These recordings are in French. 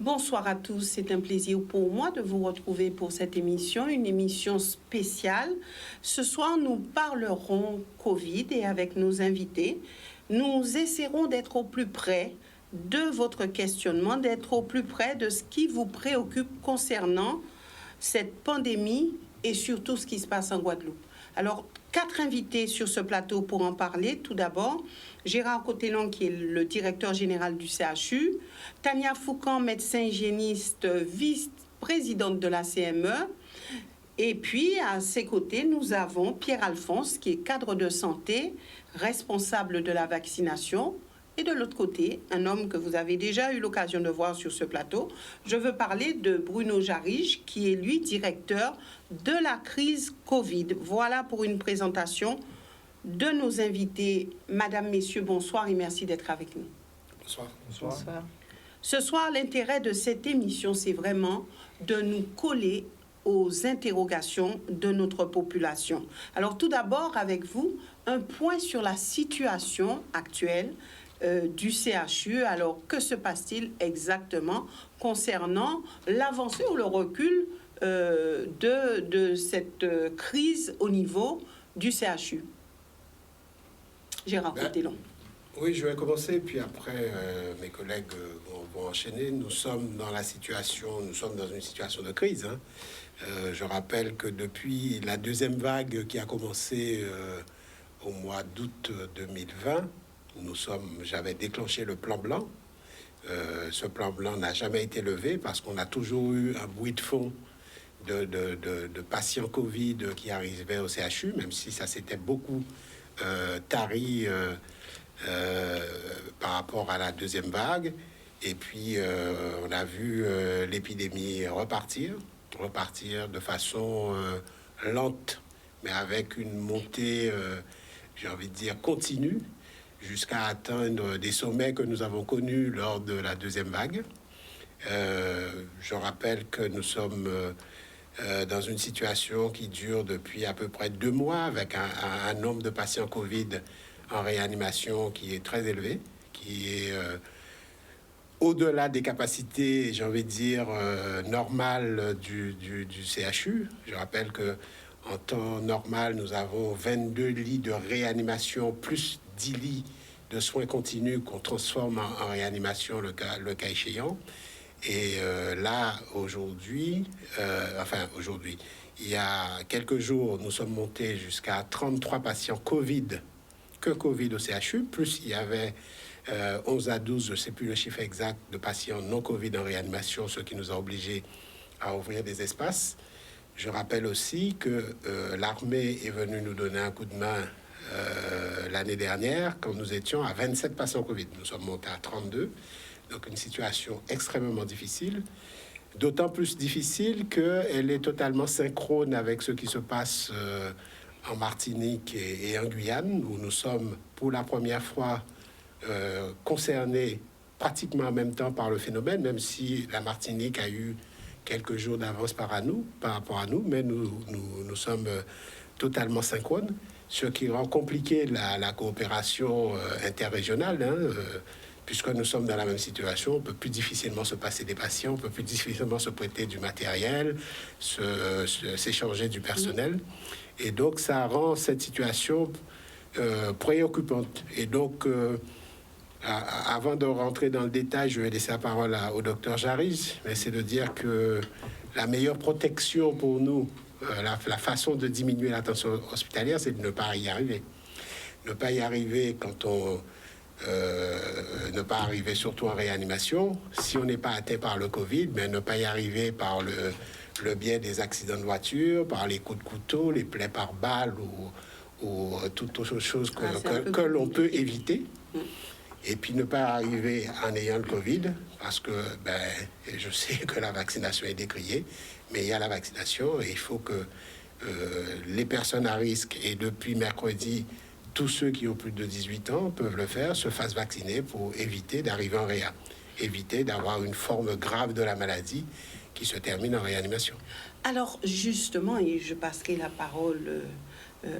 Bonsoir à tous, c'est un plaisir pour moi de vous retrouver pour cette émission, une émission spéciale. Ce soir, nous parlerons Covid et avec nos invités, nous essaierons d'être au plus près de votre questionnement, d'être au plus près de ce qui vous préoccupe concernant cette pandémie et surtout ce qui se passe en Guadeloupe. Alors, 4 invités sur ce plateau pour en parler. Tout d'abord, Gérard Cotellon, qui est le directeur général du CHU, Tania Foucan, médecin hygiéniste, vice-présidente de la CME, et puis à ses côtés, nous avons Pierre Alphonse, qui est cadre de santé, responsable de la vaccination, et de l'autre côté, un homme que vous avez déjà eu l'occasion de voir sur ce plateau. Je veux parler de Bruno Jarige, qui est lui directeur de la crise Covid. Voilà pour une présentation de nos invités. Madame, messieurs, bonsoir et merci d'être avec nous. Bonsoir. Bonsoir. Ce soir, l'intérêt de cette émission, c'est vraiment de nous coller aux interrogations de notre population. Alors tout d'abord, avec vous, un point sur la situation actuelle du CHU. Alors, que se passe-t-il exactement concernant l'avancée ou le recul de cette crise au niveau du CHU? Gérard Cotellon. Oui, je vais commencer, puis après, mes collègues vont enchaîner. Nous sommes dans une situation de crise. Je rappelle que depuis la deuxième vague qui a commencé au mois d'août 2020, j'avais déclenché le plan blanc. Ce plan blanc n'a jamais été levé parce qu'on a toujours eu un bruit de fond de patients Covid qui arrivaient au CHU, même si ça s'était beaucoup tari par rapport à la deuxième vague. Et puis, on a vu l'épidémie repartir de façon lente, mais avec une montée, j'ai envie de dire, continue, jusqu'à atteindre des sommets que nous avons connus lors de la deuxième vague. Je rappelle que nous sommes dans une situation qui dure depuis à peu près 2 mois, avec un nombre de patients Covid en réanimation qui est très élevé, qui est au-delà des capacités, j'ai envie de dire, normales du CHU. Je rappelle que en temps normal, nous avons 22 lits de réanimation, plus 10 lits de soins continus qu'on transforme en réanimation le cas échéant. Et là, aujourd'hui, il y a quelques jours, nous sommes montés jusqu'à 33 patients Covid au CHU, plus il y avait 11 à 12, je ne sais plus le chiffre exact, de patients non Covid en réanimation, ce qui nous a obligés à ouvrir des espaces. Je rappelle aussi que l'armée est venue nous donner un coup de main l'année dernière, quand nous étions à 27 patients Covid. Nous sommes montés à 32, donc une situation extrêmement difficile. D'autant plus difficile qu'elle est totalement synchrone avec ce qui se passe en Martinique et en Guyane, où nous sommes pour la première fois concernés pratiquement en même temps par le phénomène, même si la Martinique a eu quelques jours d'avance par rapport à nous, mais nous sommes totalement synchrones, ce qui rend compliqué la coopération interrégionale, puisque nous sommes dans la même situation. On peut plus difficilement se passer des patients, on peut plus difficilement se prêter du matériel, s'échanger du personnel, et donc ça rend cette situation préoccupante. Et donc avant de rentrer dans le détail, je vais laisser la parole au docteur Jarige, mais c'est de dire que la meilleure protection pour nous, la façon de diminuer la tension hospitalière, c'est de ne pas y arriver. Ne pas y arriver quand on... ne pas arriver surtout en réanimation. Si on n'est pas atteint par le Covid, mais ne pas y arriver par le biais des accidents de voiture, par les coups de couteau, les plaies par balle ou toute autre chose que l'on peut éviter. Et puis ne pas arriver en ayant le Covid, parce que je sais que la vaccination est décriée, mais il y a la vaccination et il faut que les personnes à risque, et depuis mercredi, tous ceux qui ont plus de 18 ans peuvent le faire, se fassent vacciner pour éviter d'arriver en réa, éviter d'avoir une forme grave de la maladie qui se termine en réanimation. Alors justement, et je passerai la parole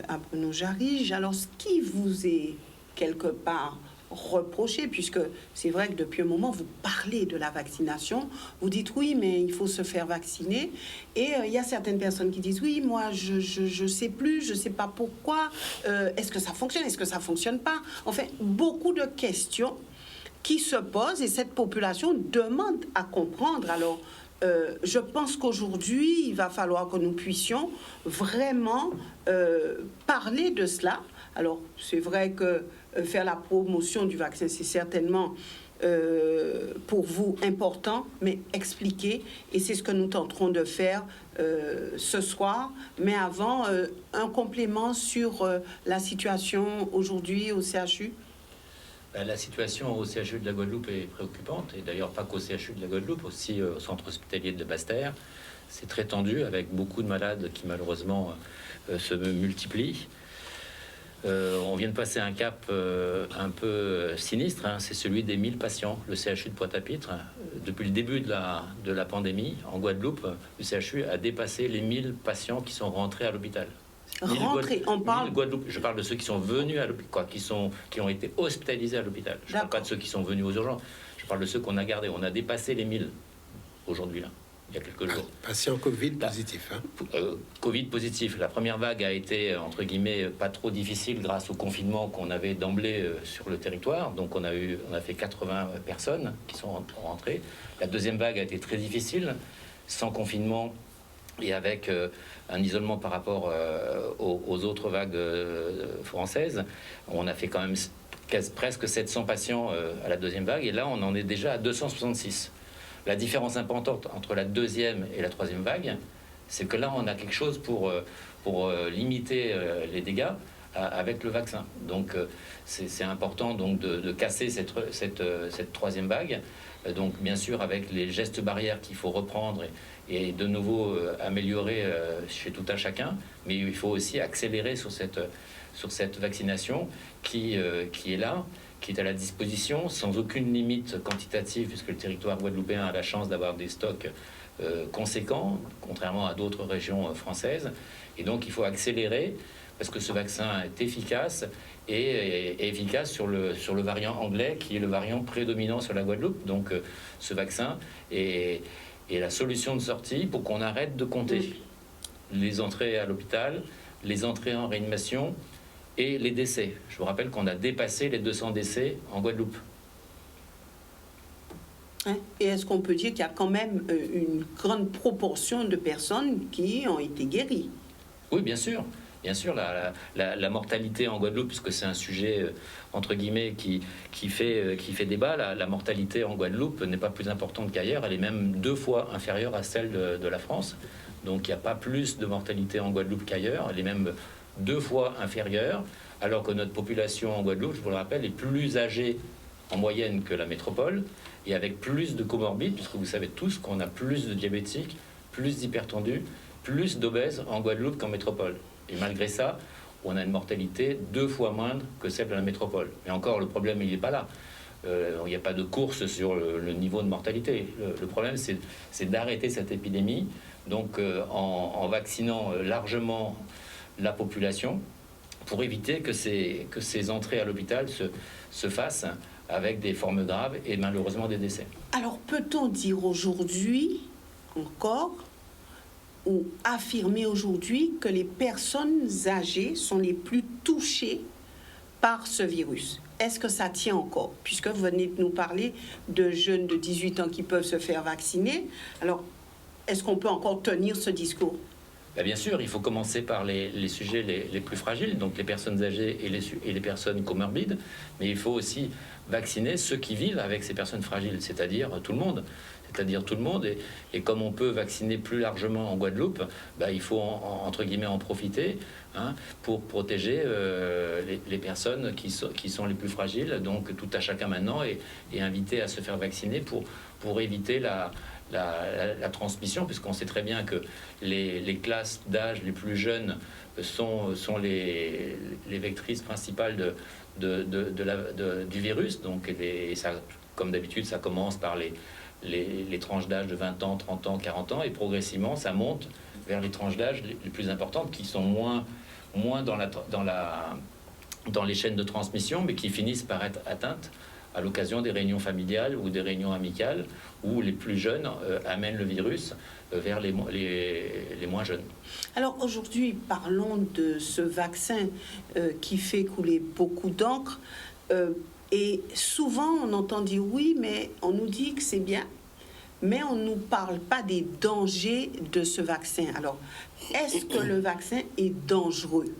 à Bruno Jarige, alors ce qui vous est quelque part reprocher, puisque c'est vrai que depuis un moment, vous parlez de la vaccination, vous dites oui, mais il faut se faire vacciner. Et il y a certaines personnes qui disent oui, moi, je sais plus, je sais pas pourquoi, est-ce que ça fonctionne, est-ce que ça fonctionne pas? Enfin, beaucoup de questions qui se posent et cette population demande à comprendre. Alors, je pense qu'aujourd'hui, il va falloir que nous puissions vraiment parler de cela. Alors, c'est vrai que faire la promotion du vaccin, c'est certainement pour vous important, mais expliquer, et c'est ce que nous tenterons de faire ce soir. Mais avant, un complément sur la situation aujourd'hui au CHU. La situation au CHU de la Guadeloupe est préoccupante, et d'ailleurs pas qu'au CHU de la Guadeloupe, aussi au centre hospitalier de Basse-Terre. C'est très tendu, avec beaucoup de malades qui malheureusement se multiplient. On vient de passer un cap un peu sinistre, hein, c'est celui des 1000 patients. Le CHU de Pointe-à-Pitre, depuis le début de la pandémie, en Guadeloupe, le CHU a dépassé les 1000 patients qui sont rentrés à l'hôpital. On parle... Guadeloupe, je parle de ceux qui sont venus à l'hôpital, qui ont été hospitalisés à l'hôpital. Je ne parle pas de ceux qui sont venus aux urgences, je parle de ceux qu'on a gardés. On a dépassé les 1000 aujourd'hui, là, il y a quelques jours. Patient Covid positif. Covid positif. La première vague a été, entre guillemets, pas trop difficile grâce au confinement qu'on avait d'emblée sur le territoire. Donc on a fait 80 personnes qui sont rentrées. La deuxième vague a été très difficile, sans confinement et avec un isolement par rapport aux autres vagues françaises. On a fait quand même presque 700 patients à la deuxième vague, et là on en est déjà à 266. La différence importante entre la deuxième et la troisième vague, c'est que là on a quelque chose pour limiter les dégâts avec le vaccin. Donc c'est important donc de casser cette troisième vague. Donc bien sûr avec les gestes barrières qu'il faut reprendre et de nouveau améliorer chez tout un chacun, mais il faut aussi accélérer sur cette vaccination qui est là, qui est à la disposition, sans aucune limite quantitative, puisque le territoire guadeloupéen a la chance d'avoir des stocks conséquents, contrairement à d'autres régions françaises. Et donc il faut accélérer, parce que ce vaccin est efficace, et efficace sur le variant anglais, qui est le variant prédominant sur la Guadeloupe. Donc ce vaccin est la solution de sortie pour qu'on arrête de compter les entrées à l'hôpital, les entrées en réanimation et les décès. Je vous rappelle qu'on a dépassé les 200 décès en Guadeloupe. Et est-ce qu'on peut dire qu'il y a quand même une grande proportion de personnes qui ont été guéries? Oui, bien sûr. Bien sûr, la mortalité en Guadeloupe, puisque c'est un sujet, entre guillemets, qui fait débat, la mortalité en Guadeloupe n'est pas plus importante qu'ailleurs, elle est même 2 fois inférieure à celle de la France. Donc il n'y a pas plus de mortalité en Guadeloupe qu'ailleurs, elle est même 2 fois inférieure, alors que notre population en Guadeloupe, je vous le rappelle, est plus âgée en moyenne que la métropole, et avec plus de comorbides, puisque vous savez tous qu'on a plus de diabétiques, plus d'hypertendus, plus d'obèses en Guadeloupe qu'en métropole. Et malgré ça, on a une mortalité 2 fois moindre que celle de la métropole. Mais encore, le problème, il n'est pas là. Il n'y a pas de course sur le niveau de mortalité. Le problème, c'est d'arrêter cette épidémie, donc en vaccinant largement la population, pour éviter que ces entrées à l'hôpital se fassent avec des formes graves et malheureusement des décès. Alors, peut-on dire aujourd'hui encore, ou affirmer aujourd'hui, que les personnes âgées sont les plus touchées par ce virus? Est-ce que ça tient encore? Puisque vous venez de nous parler de jeunes de 18 ans qui peuvent se faire vacciner. Alors, est-ce qu'on peut encore tenir ce discours? Bien sûr, il faut commencer par les sujets les plus fragiles, donc les personnes âgées et les personnes comorbides, mais il faut aussi vacciner ceux qui vivent avec ces personnes fragiles, c'est-à-dire tout le monde. Et comme on peut vacciner plus largement en Guadeloupe, il faut entre guillemets en profiter pour protéger les personnes qui sont les plus fragiles, donc tout à chacun maintenant, et inviter à se faire vacciner pour éviter la transmission, puisqu'on sait très bien que les classes d'âge les plus jeunes sont les vectrices principales du virus. Donc ça, comme d'habitude, ça commence par les tranches d'âge de 20 ans, 30 ans, 40 ans, et progressivement ça monte vers les tranches d'âge les plus importantes, qui sont moins dans dans les chaînes de transmission, mais qui finissent par être atteintes à l'occasion des réunions familiales ou des réunions amicales, où les plus jeunes amènent le virus vers les moins jeunes. Alors aujourd'hui, parlons de ce vaccin qui fait couler beaucoup d'encre. Et souvent, on entend dire oui, mais on nous dit que c'est bien, mais on ne nous parle pas des dangers de ce vaccin. Alors, est-ce que le vaccin est dangereux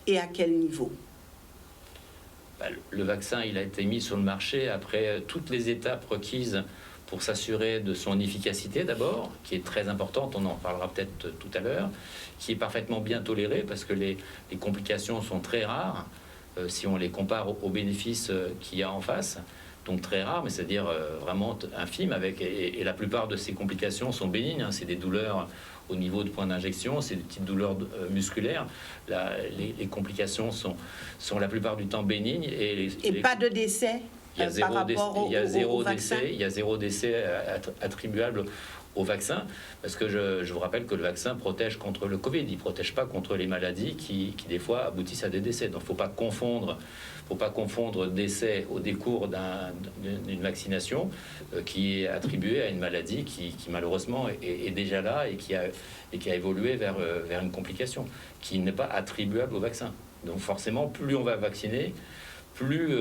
et à quel niveau ? Le vaccin, il a été mis sur le marché après toutes les étapes requises pour s'assurer de son efficacité d'abord, qui est très importante, on en parlera peut-être tout à l'heure, qui est parfaitement bien toléré parce que les complications sont très rares si on les compare aux bénéfices qu'il y a en face. Donc très rares, mais c'est-à-dire vraiment infimes, et la plupart de ces complications sont bénignes, hein. C'est des douleurs au niveau de point d'injection, c'est des petites douleurs musculaires. Les complications sont la plupart du temps bénignes. Et pas de décès par rapport au vaccin. Il y a zéro décès attribuable au vaccin, parce que je vous rappelle que le vaccin protège contre le Covid, il ne protège pas contre les maladies qui des fois aboutissent à des décès. Donc il ne faut pas confondre décès au décours d'une vaccination qui est attribuée à une maladie qui malheureusement est déjà là et qui a évolué vers une complication qui n'est pas attribuable au vaccin. Donc forcément, plus on va vacciner, plus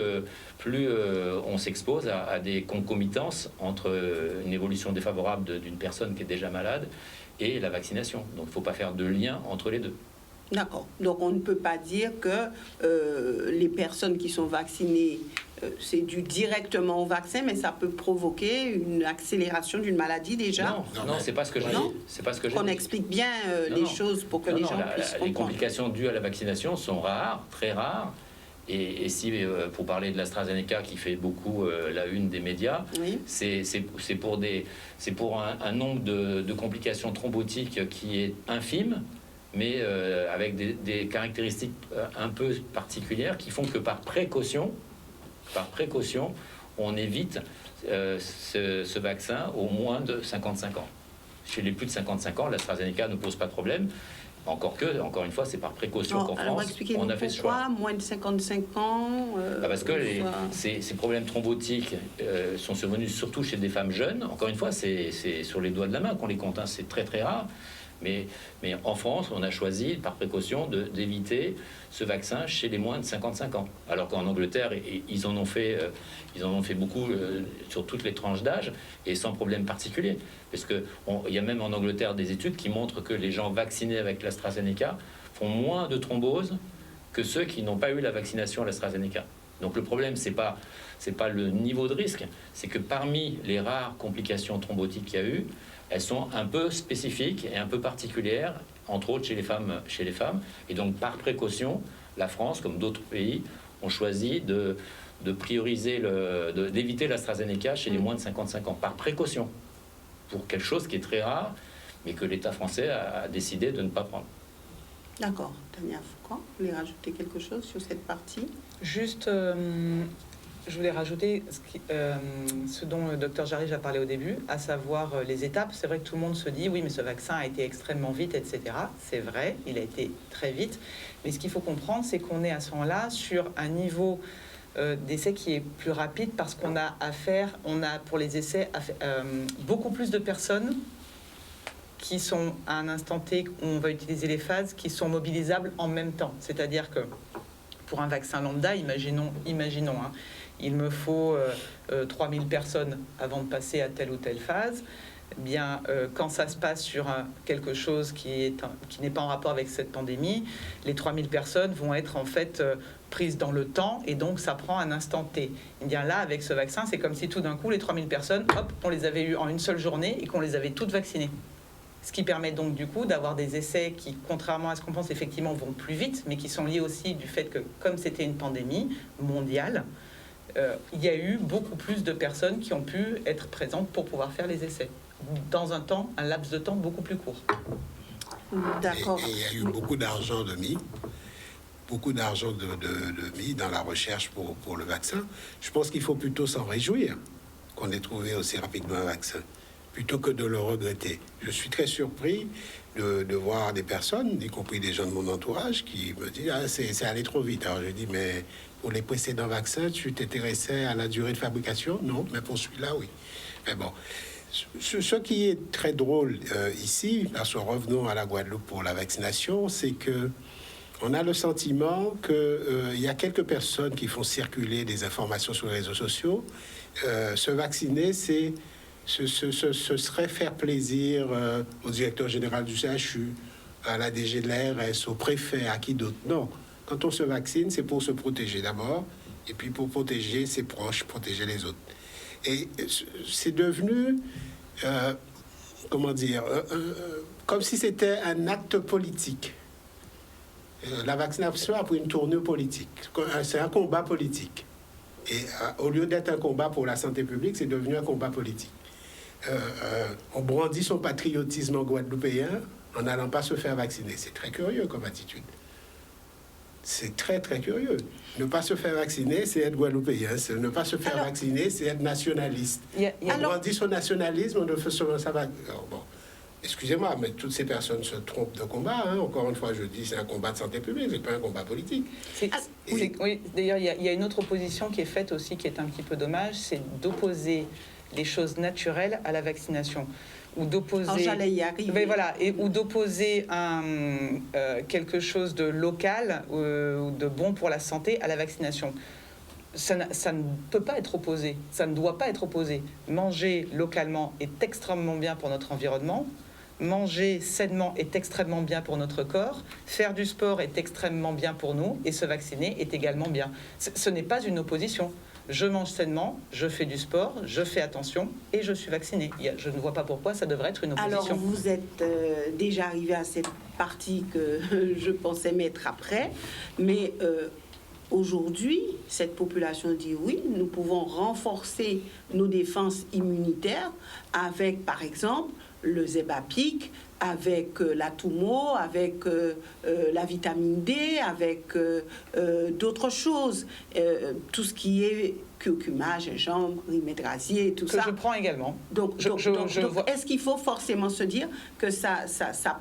on s'expose à des concomitances entre une évolution défavorable d'une personne qui est déjà malade et la vaccination. Donc il ne faut pas faire de lien entre les deux. D'accord. Donc on ne peut pas dire que les personnes qui sont vaccinées, c'est dû directement au vaccin, mais ça peut provoquer une accélération d'une maladie déjà. Non, c'est pas ce que j'ai dit. C'est pas ce que j'ai dit. On explique bien les choses pour que les gens puissent comprendre. Les complications dues à la vaccination sont rares, très rares. Et si, pour parler de l'AstraZeneca qui fait beaucoup la une des médias, oui. c'est pour un nombre de complications thrombotiques qui est infime, mais avec des caractéristiques un peu particulières qui font que par précaution, on évite ce vaccin au moins de 55 ans. Chez les plus de 55 ans, l'AstraZeneca ne pose pas de problème. Encore une fois, c'est par précaution qu'en France, on a fait ce choix. Moins de 55 ans parce que ces problèmes thrombotiques sont survenus surtout chez des femmes jeunes. Encore une fois, c'est sur les doigts de la main qu'on les compte, hein. C'est très très rare. Mais en France, on a choisi par précaution d'éviter ce vaccin chez les moins de 55 ans. Alors qu'en Angleterre, ils en ont fait beaucoup sur toutes les tranches d'âge et sans problème particulier. Parce qu'il y a même en Angleterre des études qui montrent que les gens vaccinés avec l'AstraZeneca font moins de thrombose que ceux qui n'ont pas eu la vaccination à l'AstraZeneca. Donc le problème, c'est pas le niveau de risque, c'est que parmi les rares complications thrombotiques qu'il y a eu, elles sont un peu spécifiques et un peu particulières, entre autres chez les femmes. Et donc, par précaution, la France, comme d'autres pays, ont choisi de prioriser, d'éviter l'AstraZeneca chez les moins de 55 ans, par précaution, pour quelque chose qui est très rare, mais que l'État français a décidé de ne pas prendre. D'accord. Tania Foucault, vous voulez rajouter quelque chose sur cette partie ? Juste... je voulais rajouter ce dont le docteur Jarige a parlé au début, à savoir les étapes. C'est vrai que tout le monde se dit, oui, mais ce vaccin a été extrêmement vite, etc. C'est vrai, il a été très vite. Mais ce qu'il faut comprendre, c'est qu'on est à ce moment-là sur un niveau d'essai qui est plus rapide parce qu'on a pour les essais, beaucoup plus de personnes qui sont à un instant T, où on va utiliser les phases, qui sont mobilisables en même temps. C'est-à-dire que pour un vaccin lambda, imaginons hein, il me faut 3000 personnes avant de passer à telle ou telle phase. Eh bien, quand ça se passe sur quelque chose qui n'est pas en rapport avec cette pandémie, les 3000 personnes vont être en fait prises dans le temps et donc ça prend un instant T. Eh bien là, avec ce vaccin, c'est comme si tout d'un coup, les 3000 personnes, hop, on les avait eues en une seule journée et qu'on les avait toutes vaccinées. Ce qui permet donc du coup d'avoir des essais qui, contrairement à ce qu'on pense, effectivement vont plus vite, mais qui sont liés aussi du fait que, comme c'était une pandémie mondiale, il y a eu beaucoup plus de personnes qui ont pu être présentes pour pouvoir faire les essais, dans un laps de temps beaucoup plus court. D'accord. Et il y a eu beaucoup d'argent de mis dans la recherche pour le vaccin. Je pense qu'il faut plutôt s'en réjouir qu'on ait trouvé aussi rapidement un vaccin. plutôt que de le regretter. Je suis très surpris de voir des personnes, y compris des gens de mon entourage, qui me disent « Ah, c'est allé trop vite ». Alors je dis « Mais pour les précédents vaccins, tu t'intéressais à la durée de fabrication ?» Non, mais pour celui-là, oui. Mais bon, ce qui est très drôle ici, parce que revenons à la Guadeloupe pour la vaccination, c'est que on a le sentiment qu'il y a quelques personnes qui font circuler des informations sur les réseaux sociaux. Se vacciner, ce serait faire plaisir au directeur général du CHU, à la DG de l'ARS, au préfet, à qui d'autre. Non, quand on se vaccine, c'est pour se protéger d'abord, et puis pour protéger ses proches, protéger les autres. Et c'est devenu, comment dire, comme si c'était un acte politique. La vaccination a pris une tournure politique. C'est un combat politique. Et au lieu d'être un combat pour la santé publique, c'est devenu un combat politique. On brandit son patriotisme en guadeloupéen en n'allant pas se faire vacciner. C'est très curieux comme attitude. C'est très, très curieux. Ne pas se faire vacciner, c'est être guadeloupéen. Ne pas se faire vacciner, c'est être nationaliste. On brandit son nationalisme, on ne fait ça va. Bon. Excusez-moi, mais toutes ces personnes se trompent de combat. Hein. Encore une fois, je dis, c'est un combat de santé publique, c'est pas un combat politique. Oui, d'ailleurs, il y a une autre opposition qui est faite aussi, qui est un petit peu dommage, c'est d'opposer les choses naturelles à la vaccination. Ou d'opposer, ou d'opposer quelque chose de local ou de bon pour la santé à la vaccination. Ça ne peut pas être opposé, ça ne doit pas être opposé. Manger localement est extrêmement bien pour notre environnement. Manger sainement est extrêmement bien pour notre corps, faire du sport est extrêmement bien pour nous et se vacciner est également bien. Ce n'est pas une opposition. Je mange sainement, je fais du sport, je fais attention et je suis vacciné. Je ne vois pas pourquoi ça devrait être une opposition. Alors, vous êtes déjà arrivé à cette partie que je pensais mettre après, mais aujourd'hui, cette population dit oui, nous pouvons renforcer nos défenses immunitaires avec, par exemple, le Zebapic, avec la Tumo, avec la vitamine D, avec d'autres choses. Tout ce qui est curcuma, gingembre, rimédrasier, tout ça. Que je prends également. Donc est-ce qu'il faut forcément se dire que ça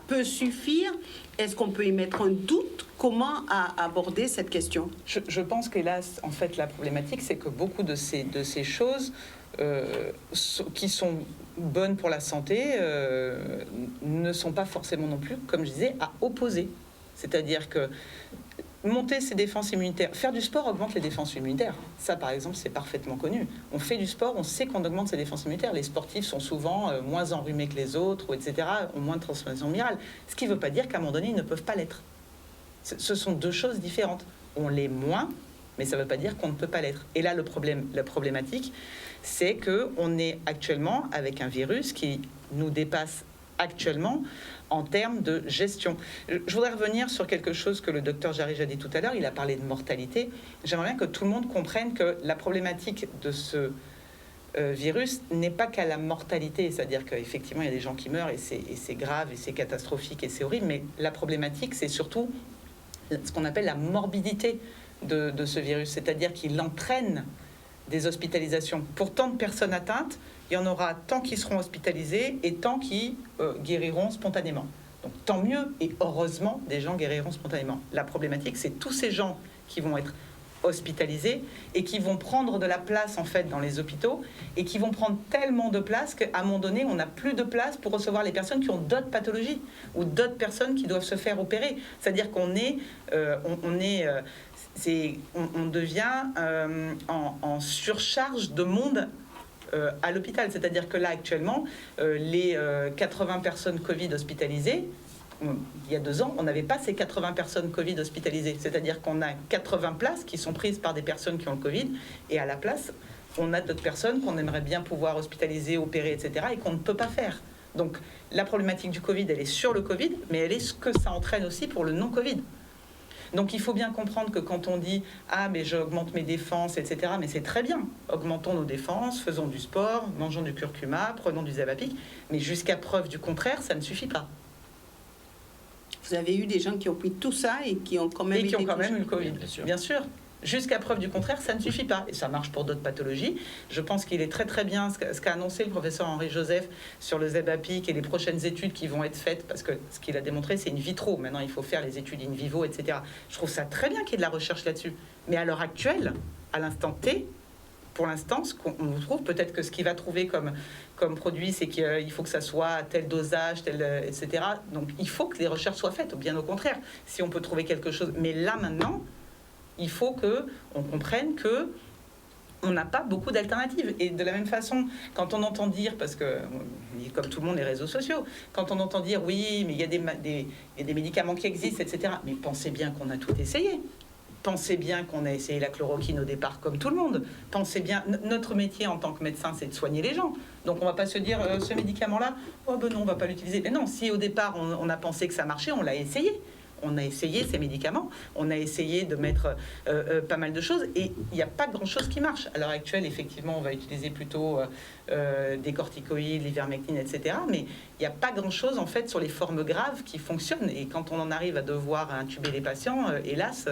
peut suffire? Est-ce qu'on peut y mettre un doute? Comment aborder cette question? Je pense qu'hélas, en fait, la problématique, c'est que beaucoup de ces choses qui sont bonnes pour la santé ne sont pas forcément non plus, comme je disais, à opposer. C'est-à-dire que monter ses défenses immunitaires, faire du sport augmente les défenses immunitaires. Ça, par exemple, c'est parfaitement connu. On fait du sport, on sait qu'on augmente ses défenses immunitaires. Les sportifs sont souvent moins enrhumés que les autres, etc., ont moins de transmission virale. Ce qui ne veut pas dire qu'à un moment donné, ils ne peuvent pas l'être. Ce sont deux choses différentes. On l'est moins, mais ça ne veut pas dire qu'on ne peut pas l'être. Et là, la problématique, c'est qu'on est actuellement avec un virus qui nous dépasse actuellement en termes de gestion. Je voudrais revenir sur quelque chose que le docteur Jarige a dit tout à l'heure. Il a parlé de mortalité. J'aimerais bien que tout le monde comprenne que la problématique de ce virus n'est pas qu'à la mortalité, c'est-à-dire qu'effectivement, il y a des gens qui meurent et c'est grave et c'est catastrophique et c'est horrible, mais la problématique, c'est surtout ce qu'on appelle la morbidité de ce virus, c'est-à-dire qu'il entraîne des hospitalisations. Pour tant de personnes atteintes, il y en aura tant qui seront hospitalisés et tant qui guériront spontanément. Donc tant mieux, et heureusement, des gens guériront spontanément. La problématique, c'est tous ces gens qui vont être hospitalisés et qui vont prendre de la place en fait dans les hôpitaux et qui vont prendre tellement de place qu'à un moment donné, on n'a plus de place pour recevoir les personnes qui ont d'autres pathologies ou d'autres personnes qui doivent se faire opérer. C'est-à-dire qu'on on devient en surcharge de monde à l'hôpital. C'est-à-dire que là, actuellement, les 80 personnes Covid hospitalisées, il y a 2 ans, on n'avait pas ces 80 personnes Covid hospitalisées. C'est-à-dire qu'on a 80 places qui sont prises par des personnes qui ont le Covid, et à la place, on a d'autres personnes qu'on aimerait bien pouvoir hospitaliser, opérer, etc., et qu'on ne peut pas faire. Donc, la problématique du Covid, elle est sur le Covid, mais elle est ce que ça entraîne aussi pour le non-Covid. Donc il faut bien comprendre que quand on dit « Ah, mais j'augmente mes défenses, etc. » Mais c'est très bien. Augmentons nos défenses, faisons du sport, mangeons du curcuma, prenons du Zebapic. Mais jusqu'à preuve du contraire, ça ne suffit pas. Vous avez eu des gens qui ont pris tout ça et qui ont quand même eu le Covid, bien sûr. Jusqu'à preuve du contraire, ça ne suffit pas. Et ça marche pour d'autres pathologies. Je pense qu'il est très très bien ce qu'a annoncé le professeur Henri Joseph sur le ZEBAPIC et les prochaines études qui vont être faites, parce que ce qu'il a démontré, c'est in vitro. Maintenant, il faut faire les études in vivo, etc. Je trouve ça très bien qu'il y ait de la recherche là-dessus. Mais à l'heure actuelle, à l'instant T, pour l'instant, ce qu'on trouve, peut-être que ce qu'il va trouver comme produit, c'est qu'il faut que ça soit à tel dosage, tel, etc. Donc, il faut que les recherches soient faites, bien au contraire. Si on peut trouver quelque chose. Mais là, maintenant, il faut qu'on comprenne que on n'a pas beaucoup d'alternatives. Et de la même façon, quand on entend dire, parce que, comme tout le monde, les réseaux sociaux, quand on entend dire, oui, mais il y a des médicaments qui existent, etc. Mais pensez bien qu'on a tout essayé. Pensez bien qu'on a essayé la chloroquine au départ, comme tout le monde. Pensez bien, notre métier en tant que médecin, c'est de soigner les gens. Donc on ne va pas se dire, ce médicament-là, oh ben non, on ne va pas l'utiliser. Mais non, si au départ, on a pensé que ça marchait, on l'a essayé. On a essayé ces médicaments, on a essayé de mettre pas mal de choses et il n'y a pas grand-chose qui marche. À l'heure actuelle, effectivement, on va utiliser plutôt des corticoïdes, l'ivermectine, etc. Mais il n'y a pas grand-chose, en fait, sur les formes graves qui fonctionnent. Et quand on en arrive à devoir intuber les patients, hélas,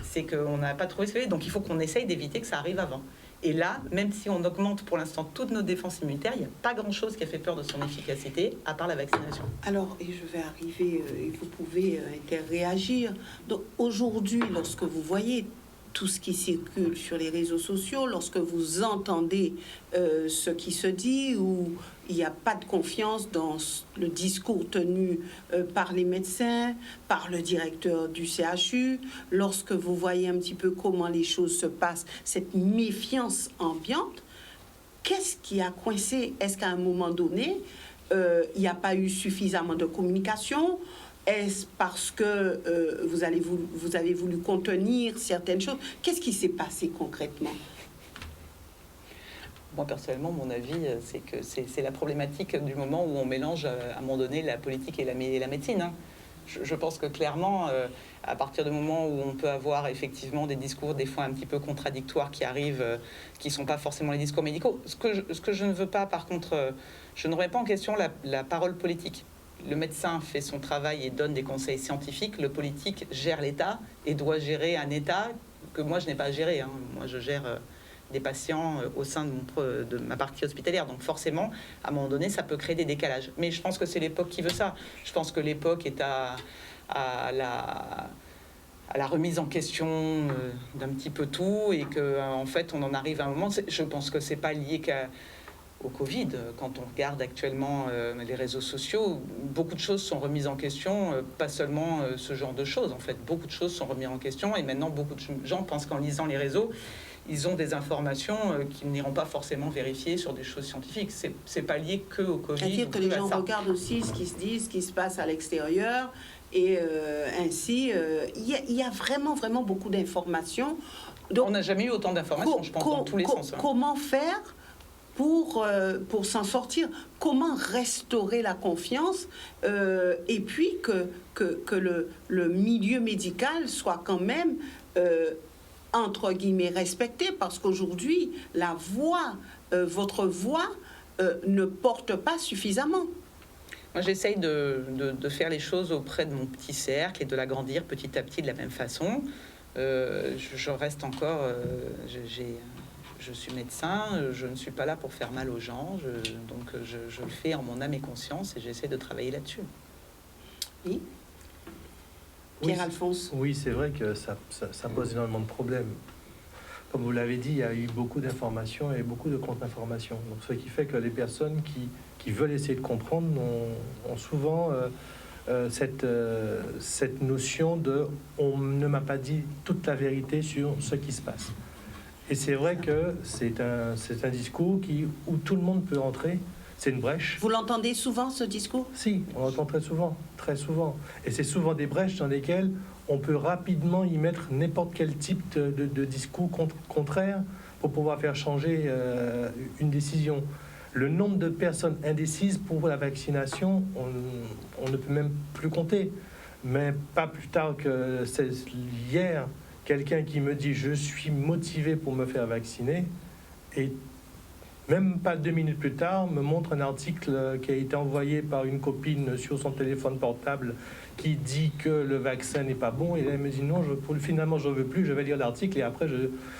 c'est qu'on n'a pas trouvé ce qu'il y avait. Donc il faut qu'on essaye d'éviter que ça arrive avant. Et là, même si on augmente pour l'instant toutes nos défenses immunitaires, il n'y a pas grand-chose qui a fait peur de son efficacité, à part la vaccination. Alors, et je vais arriver, et vous pouvez réagir. Donc, aujourd'hui, lorsque vous voyez tout ce qui circule sur les réseaux sociaux, lorsque vous entendez ce qui se dit, où il n'y a pas de confiance dans le discours tenu par les médecins, par le directeur du CHU, lorsque vous voyez un petit peu comment les choses se passent, cette méfiance ambiante, qu'est-ce qui a coincé? Est-ce qu'à un moment donné, il n'y a pas eu suffisamment de communication? Est-ce parce que vous avez voulu contenir certaines choses? Qu'est-ce qui s'est passé concrètement? Moi, personnellement, mon avis, c'est que c'est la problématique du moment où on mélange, à un moment donné, la politique et la médecine. Hein. Je pense que clairement, à partir du moment où on peut avoir effectivement des discours des fois un petit peu contradictoires qui arrivent, qui ne sont pas forcément les discours médicaux. Ce que je ne veux pas, par contre, je ne remets pas en question la parole politique. Le médecin fait son travail et donne des conseils scientifiques. Le politique gère l'État et doit gérer un État que moi, je n'ai pas à gérer. Hein. Moi, je gère des patients au sein de ma partie hospitalière. Donc forcément, à un moment donné, ça peut créer des décalages. Mais je pense que c'est l'époque qui veut ça. Je pense que l'époque est à la remise en question d'un petit peu tout et qu'en fait, on en arrive à un moment... Je pense que c'est pas lié au Covid. Quand on regarde actuellement les réseaux sociaux, beaucoup de choses sont remises en question, pas seulement ce genre de choses. En fait, beaucoup de choses sont remises en question et maintenant, beaucoup de gens pensent qu'en lisant les réseaux, ils ont des informations qu'ils n'iront pas forcément vérifier sur des choses scientifiques. C'est pas lié que au Covid. C'est-à-dire que les gens regardent aussi ce qui se dit, ce qui se passe à l'extérieur, et ainsi, il y a vraiment, vraiment beaucoup d'informations. Donc, on n'a jamais eu autant d'informations, je pense, dans tous les sens. Hein. Comment faire pour s'en sortir? Comment restaurer la confiance et puis que le milieu médical soit quand même... entre guillemets, respecté, parce qu'aujourd'hui, la voix, votre voix, ne porte pas suffisamment. Moi, j'essaye de faire les choses auprès de mon petit cercle et de l'agrandir petit à petit de la même façon. Je reste encore... je suis médecin, je ne suis pas là pour faire mal aux gens, donc je le fais en mon âme et conscience et j'essaie de travailler là-dessus. Oui. Pierre-Alphonse. Oui, c'est vrai que ça pose énormément de problèmes. Comme vous l'avez dit, il y a eu beaucoup d'informations et beaucoup de contre-informations. Donc, ce qui fait que les personnes qui veulent essayer de comprendre ont souvent cette notion de « on ne m'a pas dit toute la vérité sur ce qui se passe ». Et c'est vrai que c'est un discours où tout le monde peut entrer. C'est une brèche. Vous l'entendez souvent, ce discours? Si, on l'entend très souvent. Et c'est souvent des brèches dans lesquelles on peut rapidement y mettre n'importe quel type de discours contraire pour pouvoir faire changer une décision. Le nombre de personnes indécises pour la vaccination, on ne peut même plus compter. Mais pas plus tard que hier, quelqu'un qui me dit « je suis motivé pour me faire vacciner » et même pas 2 minutes plus tard, me montre un article qui a été envoyé par une copine sur son téléphone portable qui dit que le vaccin n'est pas bon. Et là, elle me dit non, finalement, je ne veux plus, je vais lire l'article et après,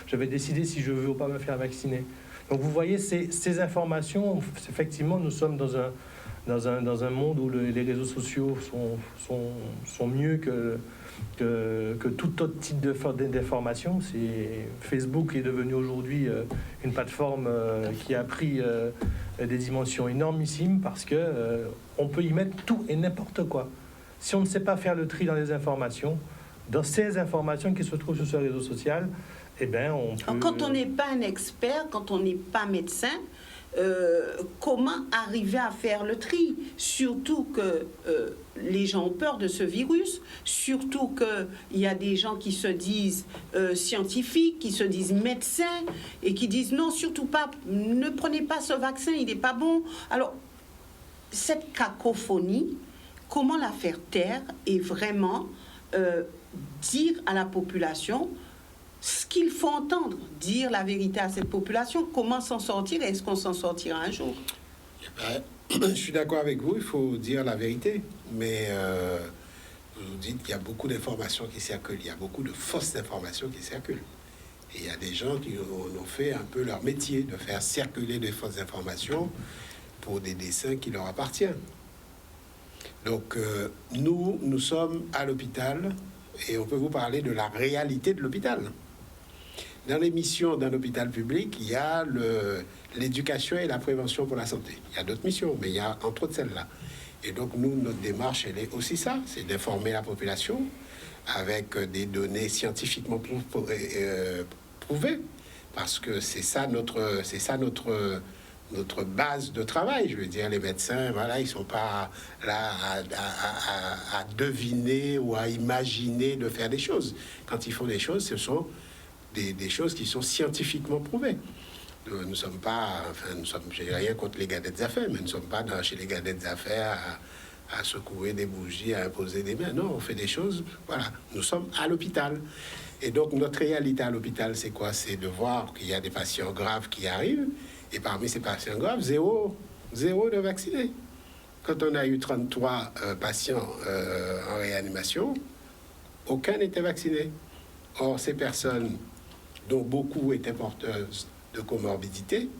je vais décider si je veux ou pas me faire vacciner. Donc, vous voyez, ces informations, effectivement, nous sommes dans un monde où les réseaux sociaux sont mieux que tout autre type d'information. Facebook est devenu aujourd'hui une plateforme qui a pris des dimensions énormissimes parce que on peut y mettre tout et n'importe quoi. Si on ne sait pas faire le tri dans les informations, dans ces informations qui se trouvent sur ce réseau social, eh ben on peut... Quand on n'est pas un expert, quand on n'est pas médecin, comment arriver à faire le tri? Surtout que les gens ont peur de ce virus, surtout qu'il y a des gens qui se disent scientifiques, qui se disent médecins et qui disent non, surtout pas, ne prenez pas ce vaccin, il n'est pas bon. Alors, cette cacophonie, comment la faire taire et vraiment dire à la population ce qu'il faut entendre, dire la vérité à cette population, comment s'en sortir et est-ce qu'on s'en sortira un jour? Je suis d'accord avec vous, il faut dire la vérité, mais vous dites qu'il y a beaucoup d'informations qui circulent, il y a beaucoup de fausses informations qui circulent. Et il y a des gens qui ont fait un peu leur métier de faire circuler des fausses informations pour des desseins qui leur appartiennent. Donc nous sommes à l'hôpital et on peut vous parler de la réalité de l'hôpital. Dans les missions d'un hôpital public, il y a l'éducation et la prévention pour la santé. Il y a d'autres missions, mais il y a entre autres celle-là. Et donc, nous, notre démarche, elle est aussi ça, c'est d'informer la population avec des données scientifiquement prouvées, parce que c'est ça notre base de travail. Je veux dire, les médecins, voilà, ils sont pas là à deviner ou à imaginer de faire des choses. Quand ils font des choses, ce sont des choses qui sont scientifiquement prouvées. Nous ne sommes pas, j'ai rien contre les gars des affaires, mais nous ne sommes pas chez les gars des affaires à secouer des bougies, à imposer des mains. Non, on fait des choses, voilà. Nous sommes à l'hôpital. Et donc, notre réalité à l'hôpital, c'est quoi? C'est de voir qu'il y a des patients graves qui arrivent, et parmi ces patients graves, zéro de vaccinés. Quand on a eu 33 patients en réanimation, aucun n'était vacciné. Or, ces personnes, dont beaucoup étaient porteuses de comorbidités,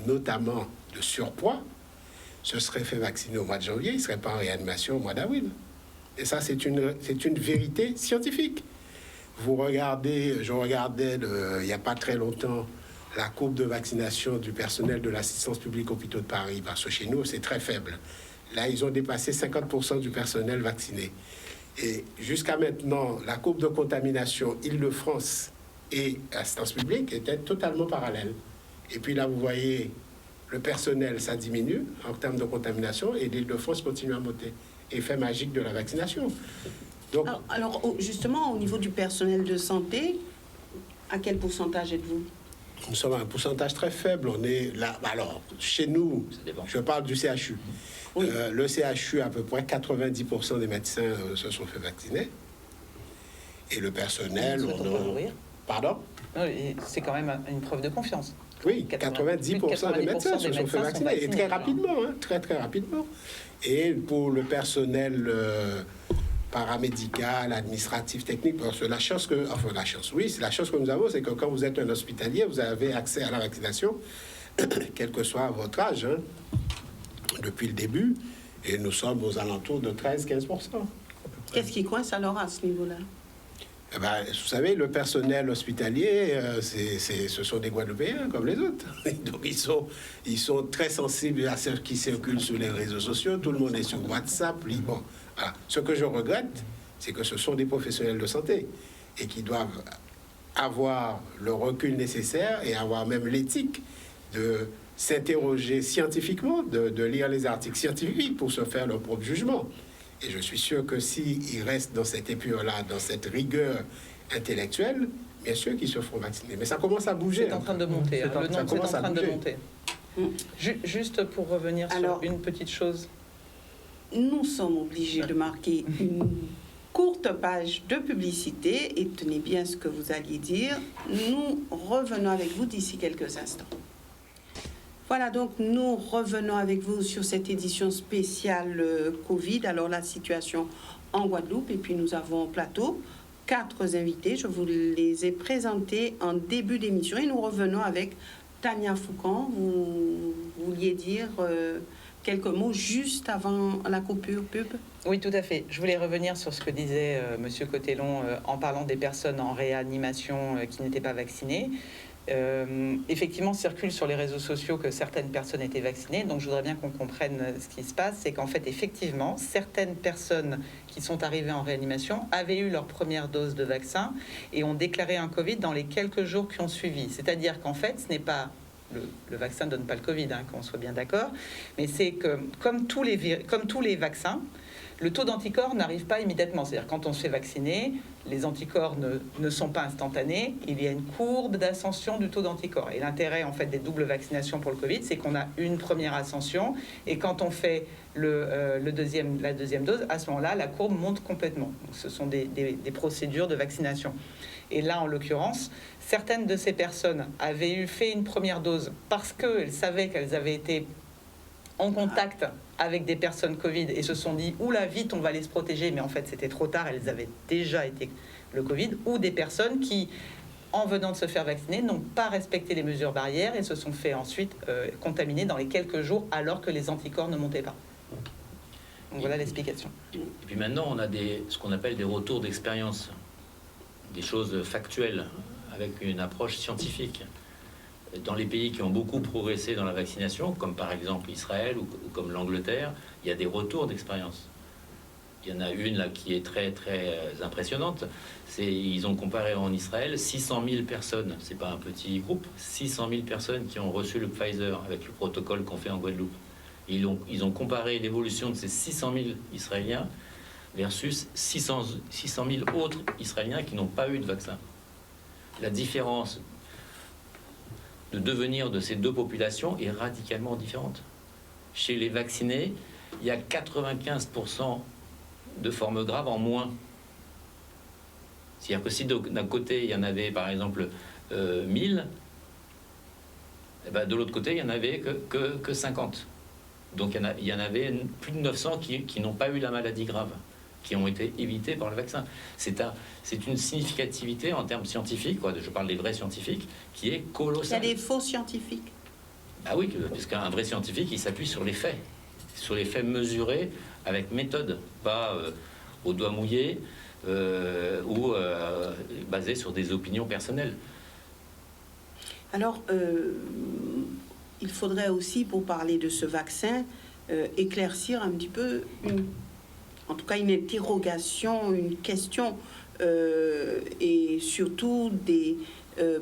notamment de surpoids, se seraient fait vacciner au mois de janvier, ils ne seraient pas en réanimation au mois d'avril. Et ça, c'est une vérité scientifique. Je regardais il n'y a pas très longtemps la courbe de vaccination du personnel de l'assistance publique hôpitaux de Paris, parce que chez nous, c'est très faible. Là, ils ont dépassé 50% du personnel vacciné. Et jusqu'à maintenant, la courbe de contamination Île-de-France et assistance publique était totalement parallèle. Et puis là, vous voyez, le personnel, ça diminue en termes de contamination et l'Île-de-France continue à monter. Effet magique de la vaccination. Donc, alors, justement, au niveau du personnel de santé, à quel pourcentage êtes-vous? Nous sommes à un pourcentage très faible. On est là. Alors, chez nous, je parle du CHU. Oui. Le CHU, à peu près 90% des médecins se sont fait vacciner. Et le personnel... Pardon? C'est quand même une preuve de confiance. Oui, 90% des médecins se sont fait vacciner. Et très rapidement, très rapidement. Et pour le personnel paramédical, administratif, technique, parce que la chance que nous avons, c'est que quand vous êtes un hospitalier, vous avez accès à la vaccination, quel que soit votre âge, depuis le début, et nous sommes aux alentours de 13-15%. Qu'est-ce qui coince alors à ce niveau-là? Eh ben, vous savez, le personnel hospitalier, ce sont des Guadeloupéens comme les autres. Donc, ils sont très sensibles à ce qui circule sur les réseaux sociaux. Tout le monde est sur WhatsApp. Bon, voilà. Ce que je regrette, c'est que ce sont des professionnels de santé et qui doivent avoir le recul nécessaire et avoir même l'éthique de s'interroger scientifiquement, de lire les articles scientifiques pour se faire leur propre jugement. Et je suis sûr que s'ils restent dans cette épure-là, dans cette rigueur intellectuelle, bien sûr qu'ils se feront vacciner. Mais ça commence à bouger. C'est en train de monter. Le nombre est en train de monter. Juste pour revenir sur une petite chose. Nous sommes obligés de marquer une courte page de publicité. Et tenez bien ce que vous alliez dire. Nous revenons avec vous d'ici quelques instants. Voilà, donc nous revenons avec vous sur cette édition spéciale Covid. Alors la situation en Guadeloupe, et puis nous avons au plateau 4 invités. Je vous les ai présentés en début d'émission et nous revenons avec Tania Foucan. Vous vouliez dire quelques mots juste avant la coupure pub? Oui, tout à fait. Je voulais revenir sur ce que disait Monsieur Cotellon en parlant des personnes en réanimation qui n'étaient pas vaccinées. Effectivement, circule sur les réseaux sociaux que certaines personnes étaient vaccinées. Donc, je voudrais bien qu'on comprenne ce qui se passe. C'est qu'en fait, effectivement, certaines personnes qui sont arrivées en réanimation avaient eu leur première dose de vaccin et ont déclaré un Covid dans les quelques jours qui ont suivi. C'est-à-dire qu'en fait, ce n'est pas... Le vaccin ne donne pas le Covid, qu'on soit bien d'accord. Mais c'est que, comme tous les vaccins, le taux d'anticorps n'arrive pas immédiatement. C'est-à-dire quand on se fait vacciner, les anticorps ne sont pas instantanés. Il y a une courbe d'ascension du taux d'anticorps. Et l'intérêt, en fait, des doubles vaccinations pour le Covid, c'est qu'on a une première ascension. Et quand on fait la deuxième dose, à ce moment-là, la courbe monte complètement. Donc, ce sont des procédures de vaccination. Et là, en l'occurrence, certaines de ces personnes avaient fait une première dose parce qu'elles savaient qu'elles avaient été en contact avec des personnes Covid et se sont dit « Oula, vite, on va aller se protéger », mais en fait, c'était trop tard, elles avaient déjà été le Covid, ou des personnes qui, en venant de se faire vacciner, n'ont pas respecté les mesures barrières et se sont fait ensuite contaminer dans les quelques jours alors que les anticorps ne montaient pas. Donc voilà l'explication. Et puis maintenant, on a ce qu'on appelle des retours d'expérience, des choses factuelles, avec une approche scientifique. Dans les pays qui ont beaucoup progressé dans la vaccination, comme par exemple Israël ou comme l'Angleterre, il y a des retours d'expérience. Il y en a une là qui est très très impressionnante. Ils ont comparé en Israël 600 000 personnes, c'est pas un petit groupe, 600 000 personnes qui ont reçu le Pfizer avec le protocole qu'on fait en Guadeloupe. Ils ont comparé l'évolution de ces 600 000 Israéliens versus 600 000 autres Israéliens qui n'ont pas eu de vaccin. La différence de devenir de ces deux populations est radicalement différente. Chez les vaccinés, il y a 95% de formes graves en moins. C'est-à-dire que si d'un côté, il y en avait par exemple 1000, et ben de l'autre côté, il n'y en avait que 50. Donc il y en avait plus de 900 qui n'ont pas eu la maladie grave, qui ont été évités par le vaccin. C'est une significativité en termes scientifiques, je parle des vrais scientifiques, qui est colossale. Il y a des faux scientifiques. Ah oui, parce qu'un vrai scientifique, il s'appuie sur les faits mesurés avec méthode, pas au doigt mouillé ou basé sur des opinions personnelles. Alors, il faudrait aussi, pour parler de ce vaccin, éclaircir un petit peu en tout cas une interrogation, une question et surtout des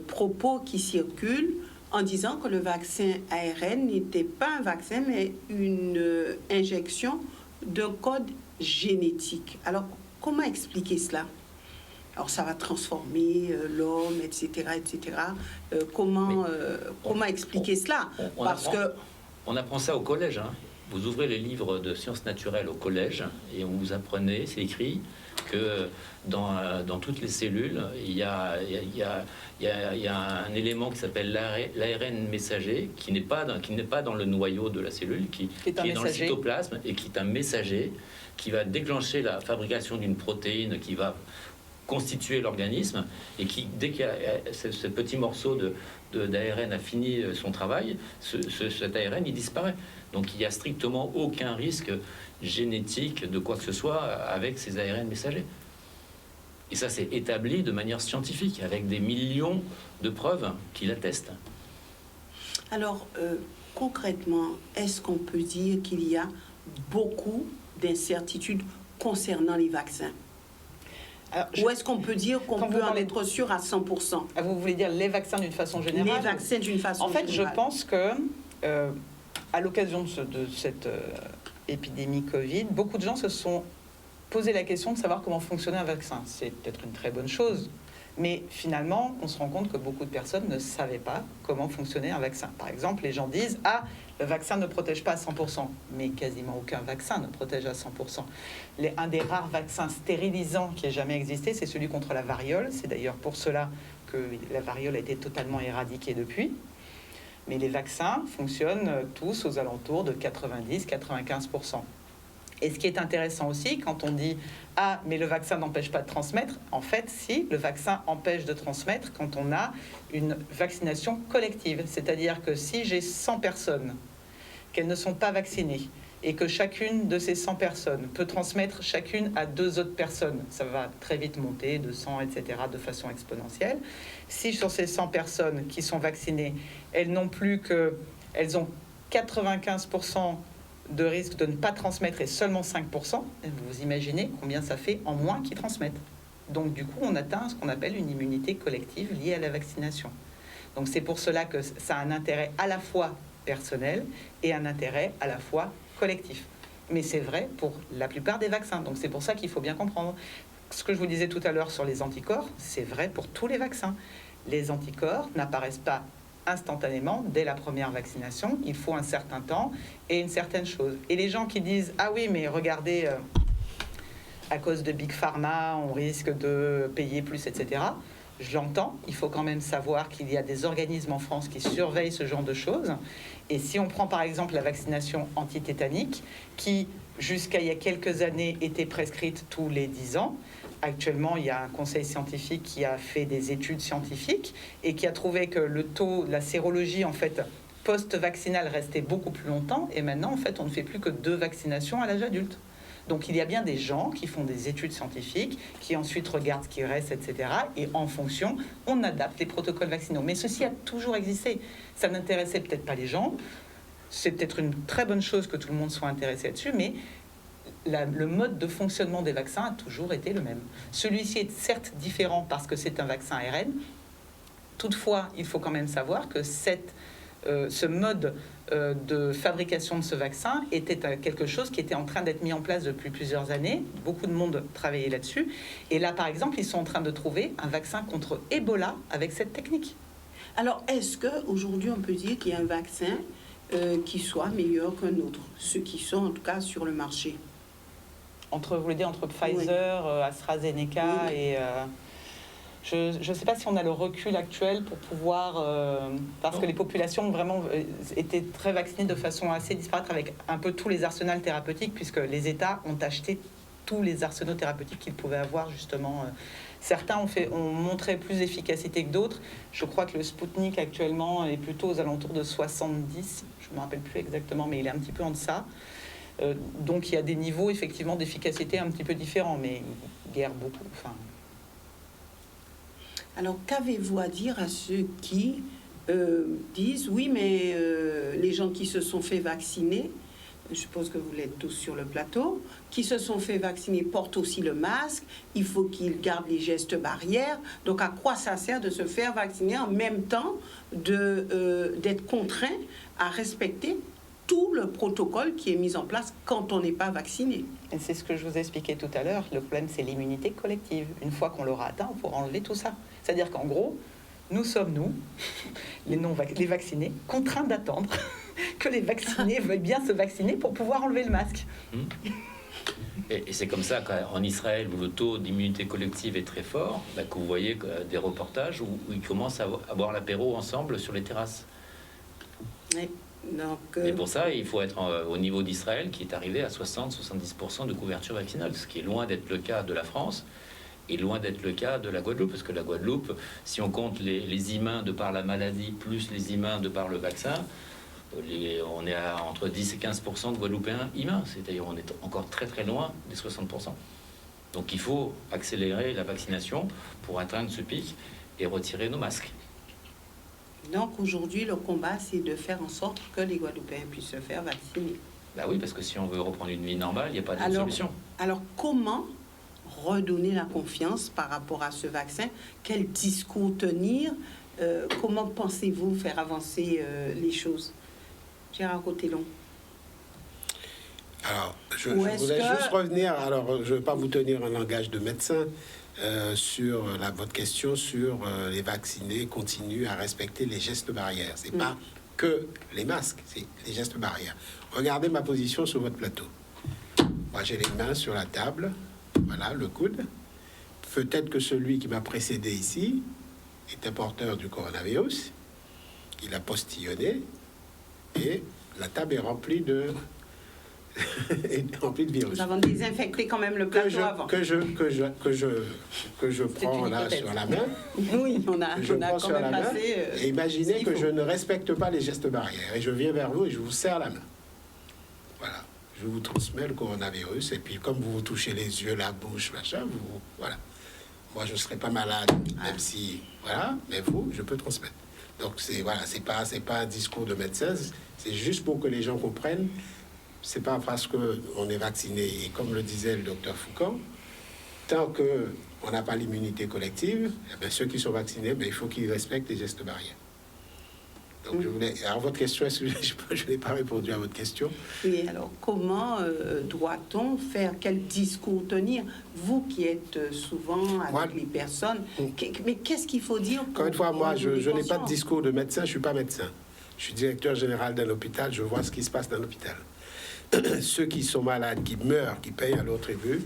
propos qui circulent en disant que le vaccin ARN n'était pas un vaccin mais une injection d'un code génétique. Alors, comment expliquer cela? Alors, ça va transformer l'homme, etc., etc. Comment expliquer cela? On apprend ça au collège, hein. Vous ouvrez les livres de sciences naturelles au collège et on vous apprenez, c'est écrit, que dans toutes les cellules, il y a un élément qui s'appelle l'ARN messager, qui n'est pas dans le noyau de la cellule, qui est dans le cytoplasme et qui est un messager qui va déclencher la fabrication d'une protéine qui va constituer l'organisme et qui, dès que ce petit morceau d'ARN a fini son travail, cet ARN, il disparaît. Donc il n'y a strictement aucun risque génétique de quoi que ce soit avec ces ARN messagers. Et ça, c'est établi de manière scientifique, avec des millions de preuves qui l'attestent. Alors, concrètement, est-ce qu'on peut dire qu'il y a beaucoup d'incertitudes concernant les vaccins? Ou est-ce qu'on peut dire qu'on peut en être sûr à 100%? Vous voulez dire les vaccins d'une façon générale? Les vaccins d'une façon générale. En fait, je pense que, à l'occasion de cette épidémie Covid, beaucoup de gens se sont posé la question de savoir comment fonctionnait un vaccin. C'est peut-être une très bonne chose, mais finalement, on se rend compte que beaucoup de personnes ne savaient pas comment fonctionnait un vaccin. Par exemple, les gens disent « Ah, le vaccin ne protège pas à 100%. » Mais quasiment aucun vaccin ne protège à 100%. Un des rares vaccins stérilisants qui ait jamais existé, c'est celui contre la variole. C'est d'ailleurs pour cela que la variole a été totalement éradiquée depuis. Mais les vaccins fonctionnent tous aux alentours de 90-95%. Et ce qui est intéressant aussi, quand on dit « Ah, mais le vaccin n'empêche pas de transmettre », en fait, si, le vaccin empêche de transmettre quand on a une vaccination collective. C'est-à-dire que si j'ai 100 personnes, qu'elles ne sont pas vaccinées, et que chacune de ces 100 personnes peut transmettre chacune à 2 autres personnes, ça va très vite monter de 100, etc., de façon exponentielle. Si sur ces 100 personnes qui sont vaccinées, elles n'ont plus que... Elles ont 95% de risque de ne pas transmettre et seulement 5%, vous imaginez combien ça fait en moins qui transmettent. Donc du coup, on atteint ce qu'on appelle une immunité collective liée à la vaccination. Donc c'est pour cela que ça a un intérêt à la fois personnel et un intérêt à la fois collectif. Mais c'est vrai pour la plupart des vaccins. Donc c'est pour ça qu'il faut bien comprendre. Ce que je vous disais tout à l'heure sur les anticorps, c'est vrai pour tous les vaccins. Les anticorps n'apparaissent pas instantanément dès la première vaccination. Il faut un certain temps et une certaine chose. Et les gens qui disent « Ah oui, mais regardez, à cause de Big Pharma, on risque de payer plus, etc. » Je l'entends, il faut quand même savoir qu'il y a des organismes en France qui surveillent ce genre de choses. Et si on prend par exemple la vaccination antitétanique, qui jusqu'à il y a quelques années était prescrite tous les 10 ans, actuellement il y a un conseil scientifique qui a fait des études scientifiques et qui a trouvé que le taux, la sérologie en fait post-vaccinale restait beaucoup plus longtemps. Et maintenant en fait on ne fait plus que 2 vaccinations à l'âge adulte. Donc il y a bien des gens qui font des études scientifiques, qui ensuite regardent ce qui reste, etc. Et en fonction, on adapte les protocoles vaccinaux. Mais ceci a toujours existé. Ça n'intéressait peut-être pas les gens. C'est peut-être une très bonne chose que tout le monde soit intéressé là-dessus, mais le mode de fonctionnement des vaccins a toujours été le même. Celui-ci est certes différent parce que c'est un vaccin ARN. Toutefois, il faut quand même savoir que ce mode de fabrication de ce vaccin était quelque chose qui était en train d'être mis en place depuis plusieurs années. Beaucoup de monde travaillait là-dessus. Et là, par exemple, ils sont en train de trouver un vaccin contre Ebola avec cette technique. Alors, est-ce qu'aujourd'hui, on peut dire qu'il y a un vaccin qui soit meilleur qu'un autre, ceux qui sont en tout cas sur le marché? Vous voulez dire entre Pfizer, oui. AstraZeneca oui. Et... Je ne sais pas si on a le recul actuel pour pouvoir... parce que les populations ont vraiment été très vaccinées de façon assez disparate avec un peu tous les arsenals thérapeutiques, puisque les États ont acheté tous les arsenaux thérapeutiques qu'ils pouvaient avoir, justement. Certains ont montré plus d'efficacité que d'autres. Je crois que le Sputnik, actuellement, est plutôt aux alentours de 70. Je ne me rappelle plus exactement, mais il est un petit peu en deçà. Donc, il y a des niveaux, effectivement, d'efficacité un petit peu différents, mais guère beaucoup. Enfin... Alors, qu'avez-vous à dire à ceux qui disent « Oui, mais les gens qui se sont fait vacciner, je suppose que vous l'êtes tous sur le plateau, qui se sont fait vacciner portent aussi le masque, il faut qu'ils gardent les gestes barrières. Donc, à quoi ça sert de se faire vacciner en même temps d'être contraint à respecter tout le protocole qui est mis en place quand on n'est pas vacciné ?» Et c'est ce que je vous ai expliqué tout à l'heure. Le problème, c'est l'immunité collective. Une fois qu'on l'aura atteint, on pourra enlever tout ça. C'est-à-dire qu'en gros, nous sommes, les vaccinés, contraints d'attendre que les vaccinés veuillent bien se vacciner pour pouvoir enlever le masque. Et c'est comme ça qu'en Israël, où le taux d'immunité collective est très fort, que vous voyez des reportages où ils commencent à boire l'apéro ensemble sur les terrasses. Oui. Donc, et pour ça, il faut être au niveau d'Israël, qui est arrivé à 60-70% de couverture vaccinale, ce qui est loin d'être le cas de la France et loin d'être le cas de la Guadeloupe, parce que la Guadeloupe, si on compte les humains de par la maladie plus les humains de par le vaccin, on est à entre 10 et 15% de Guadeloupéens humains, c'est-à-dire on est encore très très loin des 60%. Donc il faut accélérer la vaccination pour atteindre ce pic et retirer nos masques. Donc aujourd'hui, le combat, c'est de faire en sorte que les Guadeloupéens puissent se faire vacciner. Bah oui, parce que si on veut reprendre une vie normale, il n'y a pas d'autre solution. Alors comment redonner la confiance par rapport à ce vaccin? Quel discours tenir? Comment pensez-vous faire avancer les choses? Gérard Cotellon. Alors, je voudrais juste revenir, alors je ne vais pas vous tenir un langage de médecin, sur votre question sur les vaccinés continuent à respecter les gestes barrières. C'est pas que les masques, c'est les gestes barrières. Regardez ma position sur votre plateau. Moi, j'ai les mains sur la table, voilà, le coude. Peut-être que celui qui m'a précédé ici était porteur du coronavirus. il a postillonné et la table est remplie de, virus. Nous avons désinfecté quand même le plateau avant. Que je prends là hypothèse. sur la main. Oui, on a quand même passé... Et imaginez ce qu'il que faut. je ne respecte pas les gestes barrières et je viens vers vous et je vous serre la main. Voilà. Je vous transmets le coronavirus et puis comme vous vous touchez les yeux, la bouche, machin, voilà. Moi, je ne serai pas malade, même si, voilà, mais vous, je peux transmettre. Donc, c'est pas un discours de médecin, c'est juste pour que les gens comprennent. C'est pas parce qu'on est vacciné, et comme le disait le docteur Foucan, tant qu'on n'a pas l'immunité collective, eh bien, ceux qui sont vaccinés, il faut qu'ils respectent les gestes barrières. Donc, alors, votre question, je n'ai pas répondu à votre question. Oui, alors comment doit-on faire? Quel discours tenir? Vous qui êtes souvent avec les personnes, mais qu'est-ce qu'il faut dire? Encore une fois, moi, je n'ai pas de discours de médecin, je ne suis pas médecin. Je suis directeur général d'un hôpital, je vois ce qui se passe dans l'hôpital. Ceux qui sont malades, qui meurent, qui payent à leur tribut,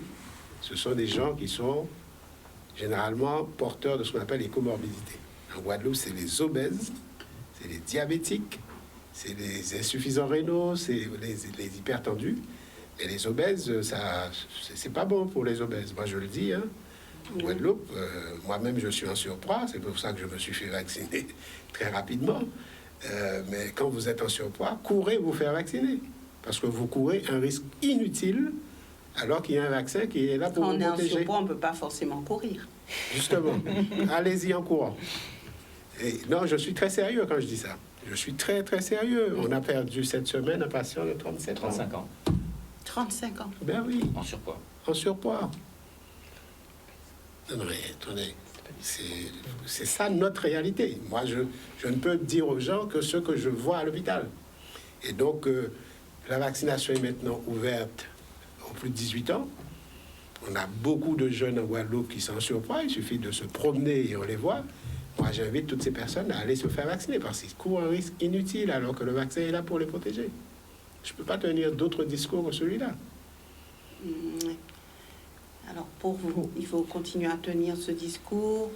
ce sont des gens qui sont généralement porteurs de ce qu'on appelle les comorbidités. En Guadeloupe, c'est les obèses, c'est les diabétiques, c'est les insuffisants rénaux, c'est les hypertendus. Et les obèses, c'est pas bon pour les obèses. Moi, je le dis, hein. En Guadeloupe, moi-même, je suis en surpoids. C'est pour ça que je me suis fait vacciner très rapidement. Mais quand vous êtes en surpoids, courez vous faire vacciner. Parce que vous courez un risque inutile alors qu'il y a un vaccin qui est là pour vous protéger. Quand on est en surpoids, on ne peut pas forcément courir. Justement, allez-y en courant. Et non, je suis très sérieux quand je dis ça. Je suis très, très sérieux. On a perdu cette semaine un patient de 35 ans. 35 ans. Ben oui, En surpoids. en surpoids. Non, mais attendez, c'est ça notre réalité. Moi, je ne peux dire aux gens que ce que je vois à l'hôpital. Et donc, la vaccination est maintenant ouverte aux plus de 18 ans. On a beaucoup de jeunes en Guadeloupe qui sont en surpoids. Il suffit de se promener et on les voit. Moi, j'invite toutes ces personnes à aller se faire vacciner parce qu'ils courent un risque inutile alors que le vaccin est là pour les protéger. Je ne peux pas tenir d'autres discours que celui-là. Alors, pour vous, il faut continuer à tenir ce discours.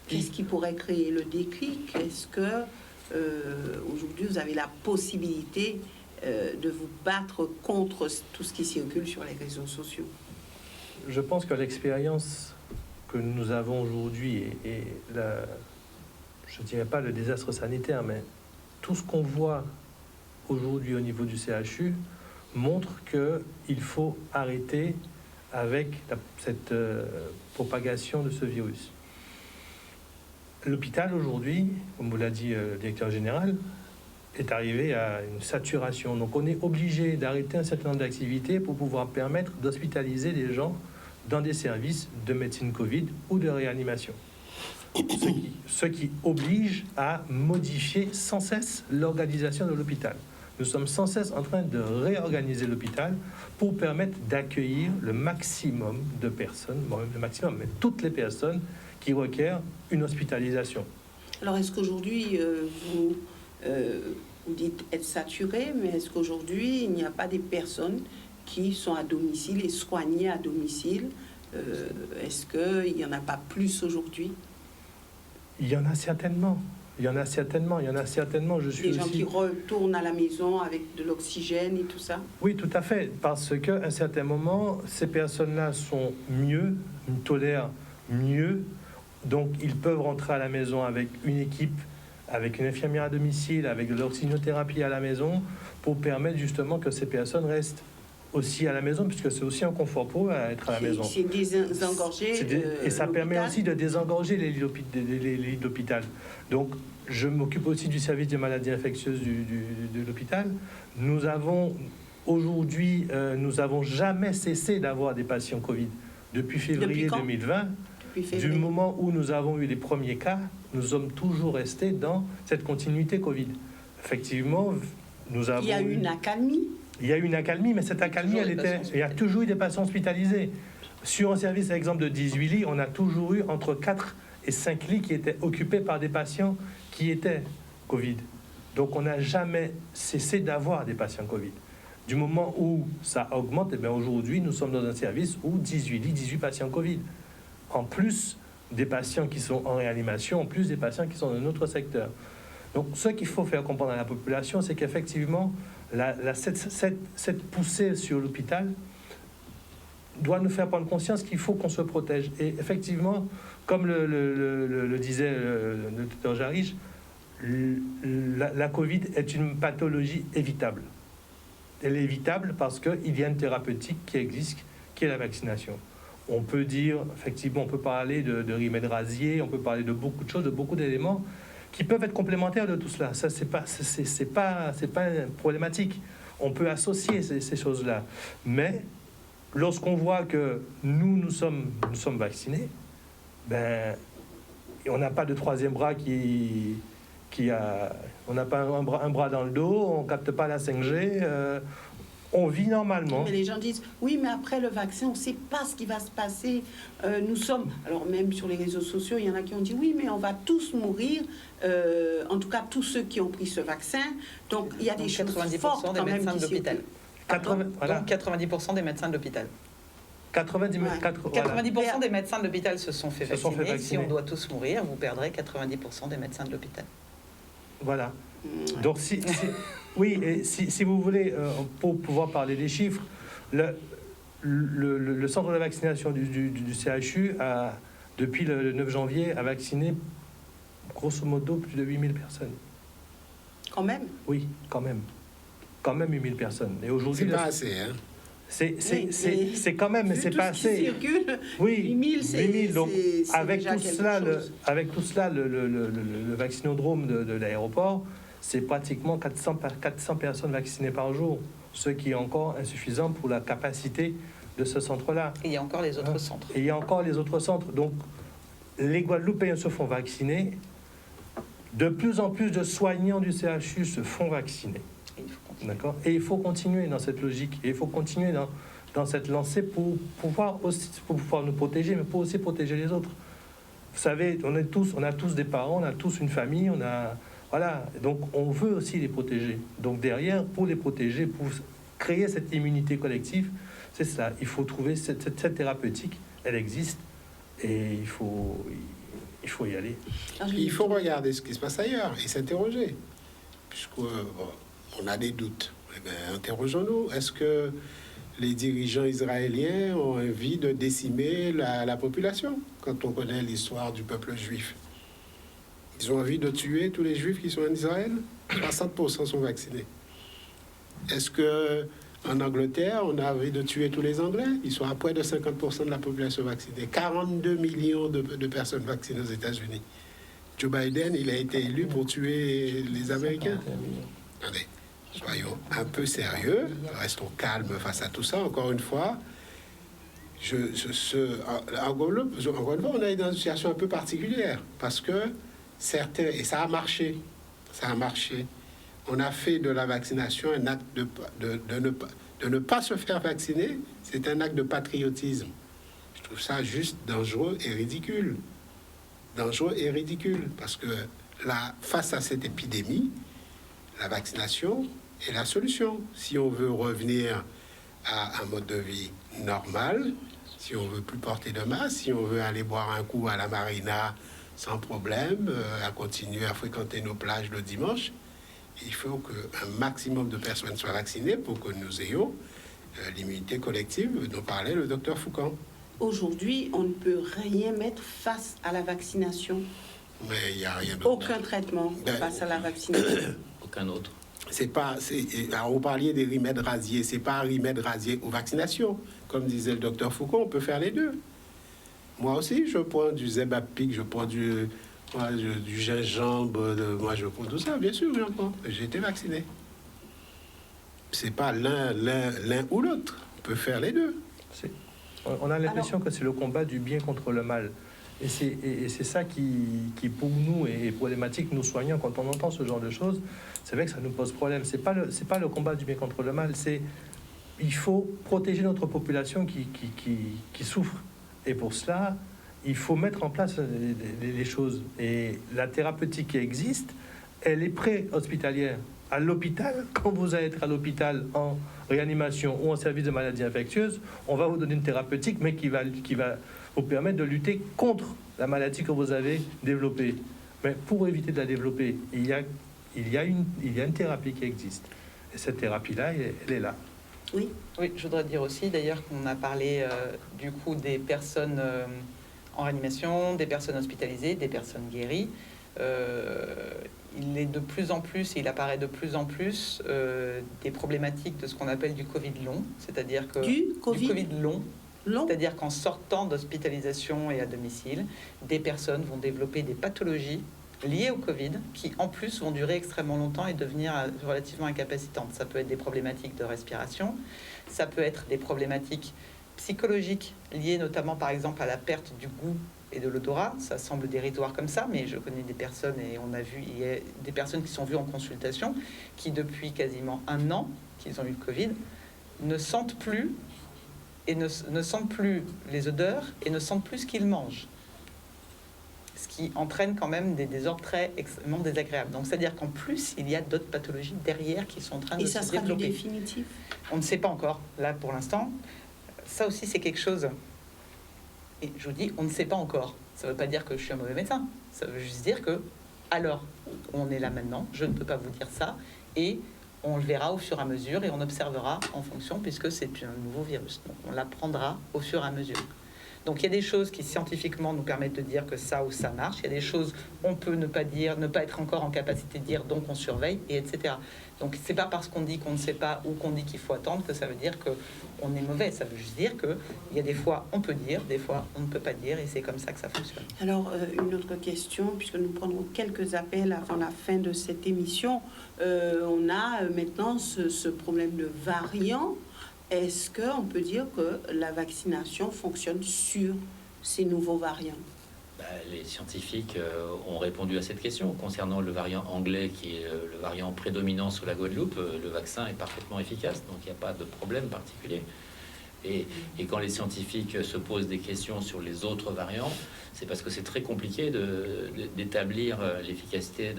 Qu'est-ce qui pourrait créer le déclic? Est-ce que aujourd'hui, vous avez la possibilité de vous battre contre tout ce qui circule sur les réseaux sociaux? Je pense que l'expérience que nous avons aujourd'hui et je ne dirais pas le désastre sanitaire, mais tout ce qu'on voit aujourd'hui au niveau du CHU montre qu'il faut arrêter avec cette propagation de ce virus. L'hôpital aujourd'hui, comme vous l'a dit le directeur général, est arrivé à une saturation. Donc on est obligé d'arrêter un certain nombre d'activités pour pouvoir permettre d'hospitaliser les gens dans des services de médecine Covid ou de réanimation. Ce qui oblige à modifier sans cesse l'organisation de l'hôpital. Nous sommes sans cesse en train de réorganiser l'hôpital pour permettre d'accueillir le maximum de personnes, bon, le maximum, mais toutes les personnes qui requièrent une hospitalisation. Alors, est-ce qu'aujourd'hui, vous dites être saturé, mais est-ce qu'aujourd'hui, il n'y a pas des personnes qui sont à domicile et soignées à domicile? Est-ce qu'il n'y en a pas plus aujourd'hui? Il y en a certainement. Il y en a certainement. Je suis des gens aussi... qui retournent à la maison avec de l'oxygène et tout ça? Oui, tout à fait. Parce qu'à un certain moment, ces personnes-là sont mieux, tolèrent mieux. Donc, ils peuvent rentrer à la maison avec une équipe, avec une infirmière à domicile, avec de l'oxygénothérapie à la maison, pour permettre justement que ces personnes restent aussi à la maison, puisque c'est aussi un confort pour eux à être à la maison. C'est désengorger. Et ça permet aussi de désengorger les lits d'hôpital. Donc, je m'occupe aussi du service des maladies infectieuses de l'hôpital. Nous avons aujourd'hui, nous n'avons jamais cessé d'avoir des patients Covid. Depuis février 2020, du moment où nous avons eu les premiers cas, nous sommes toujours restés dans cette continuité Covid. Effectivement, nous avons... Il y a eu une accalmie. Il y a eu une accalmie, mais cette accalmie, il y a toujours eu des patients hospitalisés. Sur un service, par exemple, de 18 lits, on a toujours eu entre 4 et 5 lits qui étaient occupés par des patients qui étaient Covid. Donc, on n'a jamais cessé d'avoir des patients Covid. Du moment où ça augmente, eh bien aujourd'hui, nous sommes dans un service où 18 lits, 18 patients Covid. En plus des patients qui sont en réanimation, en plus des patients qui sont dans notre secteur. Donc, ce qu'il faut faire comprendre à la population, c'est qu'effectivement, cette poussée sur l'hôpital doit nous faire prendre conscience qu'il faut qu'on se protège. Et effectivement, comme le disait le docteur Jarige, la Covid est une pathologie évitable. Elle est évitable parce qu'il y a une thérapeutique qui existe, qui est la vaccination. On peut dire, effectivement, on peut parler de remèdes rasiers, on peut parler de beaucoup de choses, de beaucoup d'éléments qui peuvent être complémentaires de tout cela. Ça, c'est pas problématique. On peut associer ces choses-là. Mais lorsqu'on voit que nous sommes vaccinés, ben, on n'a pas de troisième bras on n'a pas un bras dans le dos, on capte pas la 5G, on vit normalement. Mais les gens disent, oui, mais après le vaccin, on ne sait pas ce qui va se passer. Nous sommes, alors même sur les réseaux sociaux, il y en a qui ont dit, oui, mais on va tous mourir, en tout cas tous ceux qui ont pris ce vaccin. Donc il y a des choses fortes quand même médecins de l'hôpital. 90% des médecins de l'hôpital. 90% des médecins de l'hôpital se sont fait vacciner. Si on doit tous mourir, vous perdrez 90% des médecins de l'hôpital. Voilà. Donc, oui, et si vous voulez, pour pouvoir parler des chiffres, le centre de vaccination du CHU, depuis le 9 janvier, a vacciné grosso modo plus de 8000 personnes. Quand même? Oui, quand même. Quand même 8000 personnes. Et aujourd'hui, c'est pas assez, hein? C'est quand même, mais c'est pas assez. Circule, oui, 8000, 8000. Donc, avec tout cela, le vaccinodrome de l'aéroport, c'est pratiquement 400 personnes vaccinées par jour, ce qui est encore insuffisant pour la capacité de ce centre-là. Et il y a encore les autres centres. Et il y a encore les autres centres. Donc, les Guadeloupéens se font vacciner. De plus en plus de soignants du CHU se font vacciner. D'accord. Et il faut continuer dans cette logique. Et il faut continuer dans cette lancée pour pouvoir nous protéger, mais pour aussi protéger les autres. Vous savez, on a tous des parents, on a tous une famille, voilà. Donc on veut aussi les protéger. Donc derrière, pour les protéger, pour créer cette immunité collective, c'est ça. Il faut trouver cette thérapeutique. Elle existe et il faut y aller. Il faut regarder ce qui se passe ailleurs et s'interroger. Puisque on a des doutes. Eh bien, interrogeons-nous. Est-ce que les dirigeants israéliens ont envie de décimer la population quand on connaît l'histoire du peuple juif? Ils ont envie de tuer tous les juifs qui sont en Israël? 60% sont vaccinés. Est-ce que en Angleterre, on a envie de tuer tous les Anglais? Ils sont à près de 50% de la population vaccinée. 42 millions de personnes vaccinées aux États-Unis. Joe Biden, il a été élu pour tuer les Américains. Attendez. Soyons un peu sérieux, restons calmes face à tout ça. Encore une fois, encore une fois, on est dans une situation un peu particulière parce que certains, et ça a marché, on a fait de la vaccination un acte de ne pas se faire vacciner, c'est un acte de patriotisme. Je trouve ça juste dangereux et ridicule. Dangereux et ridicule parce que là, face à cette épidémie, la vaccination est la solution. Si on veut revenir à un mode de vie normal, si on veut plus porter de masque, si on veut aller boire un coup à la marina sans problème, à continuer à fréquenter nos plages le dimanche, il faut qu'un maximum de personnes soient vaccinées pour que nous ayons l'immunité collective dont parlait le docteur Foucan. Aujourd'hui, on ne peut rien mettre face à la vaccination. Mais il n'y a rien d'autre. Aucun traitement face à la vaccination. Aucun autre. Alors, vous parliez des remèdes rasiers, c'est pas un remède rasier aux vaccinations. Comme disait le docteur Foucault, on peut faire les deux. Moi aussi, je prends du Zebapic, je prends du gingembre, moi je prends tout ça, bien sûr, j'en prends. J'ai été vacciné. C'est pas l'un ou l'autre. On peut faire les deux. On a l'impression que c'est le combat du bien contre le mal. Et c'est ça qui, pour nous, est problématique, nous soignants, quand on entend ce genre de choses. C'est vrai que ça nous pose problème. C'est pas le combat du bien contre le mal. Il faut protéger notre population qui souffre. Et pour cela, il faut mettre en place les choses. Et la thérapeutique qui existe, elle est pré-hospitalière. À l'hôpital, quand vous allez être à l'hôpital en réanimation ou en service de maladies infectieuses, on va vous donner une thérapeutique, mais qui va vous permettre de lutter contre la maladie que vous avez développée. Mais pour éviter de la développer, il y a une thérapie qui existe. Et cette thérapie-là, elle est là. Oui. Oui, je voudrais dire aussi d'ailleurs qu'on a parlé du coup des personnes en réanimation, des personnes hospitalisées, des personnes guéries. Il est de plus en plus, et il apparaît de plus en plus des problématiques de ce qu'on appelle du Covid long, c'est-à-dire que Du Covid long. long. C'est-à-dire qu'en sortant d'hospitalisation et à domicile, des personnes vont développer des pathologies liées au Covid qui, en plus, vont durer extrêmement longtemps et devenir relativement incapacitantes. Ça peut être des problématiques de respiration, ça peut être des problématiques psychologiques liées notamment, par exemple, à la perte du goût et de l'odorat. Ça semble dérisoire comme ça, mais je connais des personnes, et on a vu, il y a des personnes qui sont vues en consultation, qui depuis quasiment 1 an qu'ils ont eu le Covid, ne sentent plus et ne sentent plus les odeurs et ne sentent plus ce qu'ils mangent. Ce qui entraîne quand même des désordres extrêmement désagréables. Donc, c'est-à-dire qu'en plus, il y a d'autres pathologies derrière qui sont en train de se développer. Et ça sera du définitif? On ne sait pas encore, là, pour l'instant. Ça aussi, c'est quelque chose. Et je vous dis, on ne sait pas encore. Ça ne veut pas dire que je suis un mauvais médecin. Ça veut juste dire que, alors, on est là maintenant, je ne peux pas vous dire ça, et on le verra au fur et à mesure, et on observera en fonction, puisque c'est un nouveau virus. Donc, on l'apprendra au fur et à mesure. Donc il y a des choses qui scientifiquement nous permettent de dire que ça ou ça marche. Il y a des choses on peut ne pas dire, ne pas être encore en capacité de dire, donc on surveille, et etc. Donc c'est pas parce qu'on dit qu'on ne sait pas ou qu'on dit qu'il faut attendre que ça veut dire qu'on est mauvais. Ça veut juste dire qu'il y a des fois on peut dire, des fois on ne peut pas dire, et c'est comme ça que ça fonctionne. Alors une autre question, puisque nous prendrons quelques appels avant la fin de cette émission. On a maintenant ce problème de variant. Est-ce qu'on peut dire que la vaccination fonctionne sur ces nouveaux variants? Les scientifiques ont répondu à cette question. Concernant le variant anglais, qui est le variant prédominant sous la Guadeloupe, le vaccin est parfaitement efficace, donc il n'y a pas de problème particulier. Et quand les scientifiques se posent des questions sur les autres variants, c'est parce que c'est très compliqué d'établir l'efficacité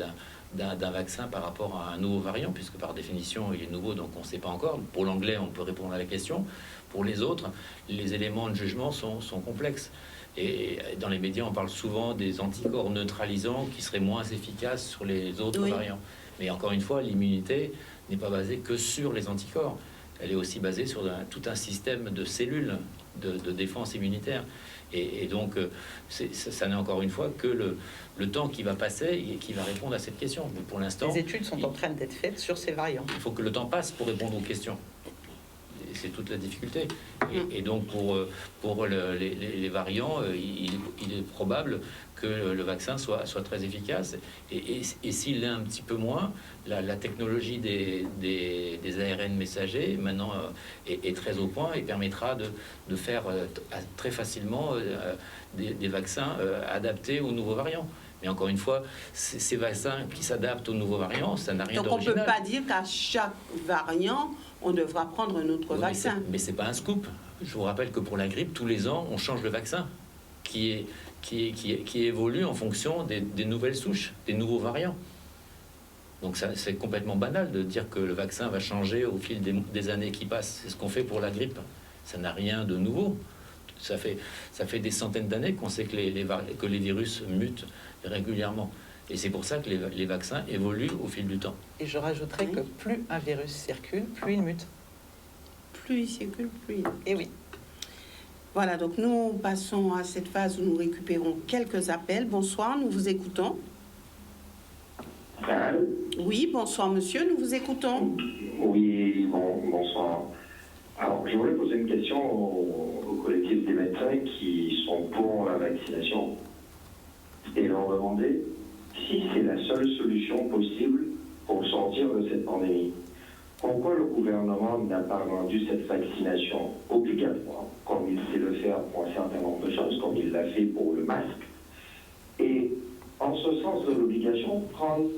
d'un vaccin par rapport à un nouveau variant, puisque par définition il est nouveau, donc on ne sait pas encore. Pour l'anglais, on peut répondre à la question. Pour les autres, les éléments de jugement sont complexes. Et dans les médias, on parle souvent des anticorps neutralisants qui seraient moins efficaces sur les autres variants. Mais encore une fois, l'immunité n'est pas basée que sur les anticorps. Elle est aussi basée sur tout un système de cellules de défense immunitaire. Et donc, ça n'est encore une fois que le temps qui va passer et qui va répondre à cette question. Mais pour l'instant, les études sont en train d'être faites sur ces variants. Il faut que le temps passe pour répondre aux questions. Et c'est toute la difficulté. Et donc, pour les variants, il est probable que le vaccin soit très efficace. Et s'il l'est un petit peu moins, la technologie des ARN messagers maintenant est très au point et permettra de faire très facilement des vaccins adaptés aux nouveaux variants. Mais encore une fois, ces vaccins qui s'adaptent aux nouveaux variants, ça n'a rien d'original. Donc on ne peut pas dire qu'à chaque variant, on devra prendre un autre vaccin. Mais c'est pas un scoop. Je vous rappelle que pour la grippe, tous les ans, on change le vaccin qui évolue en fonction des nouvelles souches, des nouveaux variants. Donc c'est complètement banal de dire que le vaccin va changer au fil des années qui passent. C'est ce qu'on fait pour la grippe. Ça n'a rien de nouveau. Ça fait des centaines d'années qu'on sait que les virus mutent régulièrement. Et c'est pour ça que les vaccins évoluent au fil du temps. Et je rajouterais que plus un virus circule, plus il mute. Plus il circule, plus il... Et oui. Voilà, donc nous passons à cette phase où nous récupérons quelques appels. Bonsoir, nous vous écoutons. Allô? Oui, bonsoir monsieur, nous vous écoutons. Oui, bonsoir. Alors, je voulais poser une question au collectif des médecins qui sont pour la vaccination et leur demander si c'est la seule solution possible pour sortir de cette pandémie. Pourquoi le gouvernement n'a pas rendu cette vaccination obligatoire, comme il sait le faire pour un certain nombre de choses, comme il l'a fait pour le masque, et en ce sens de l'obligation, prendre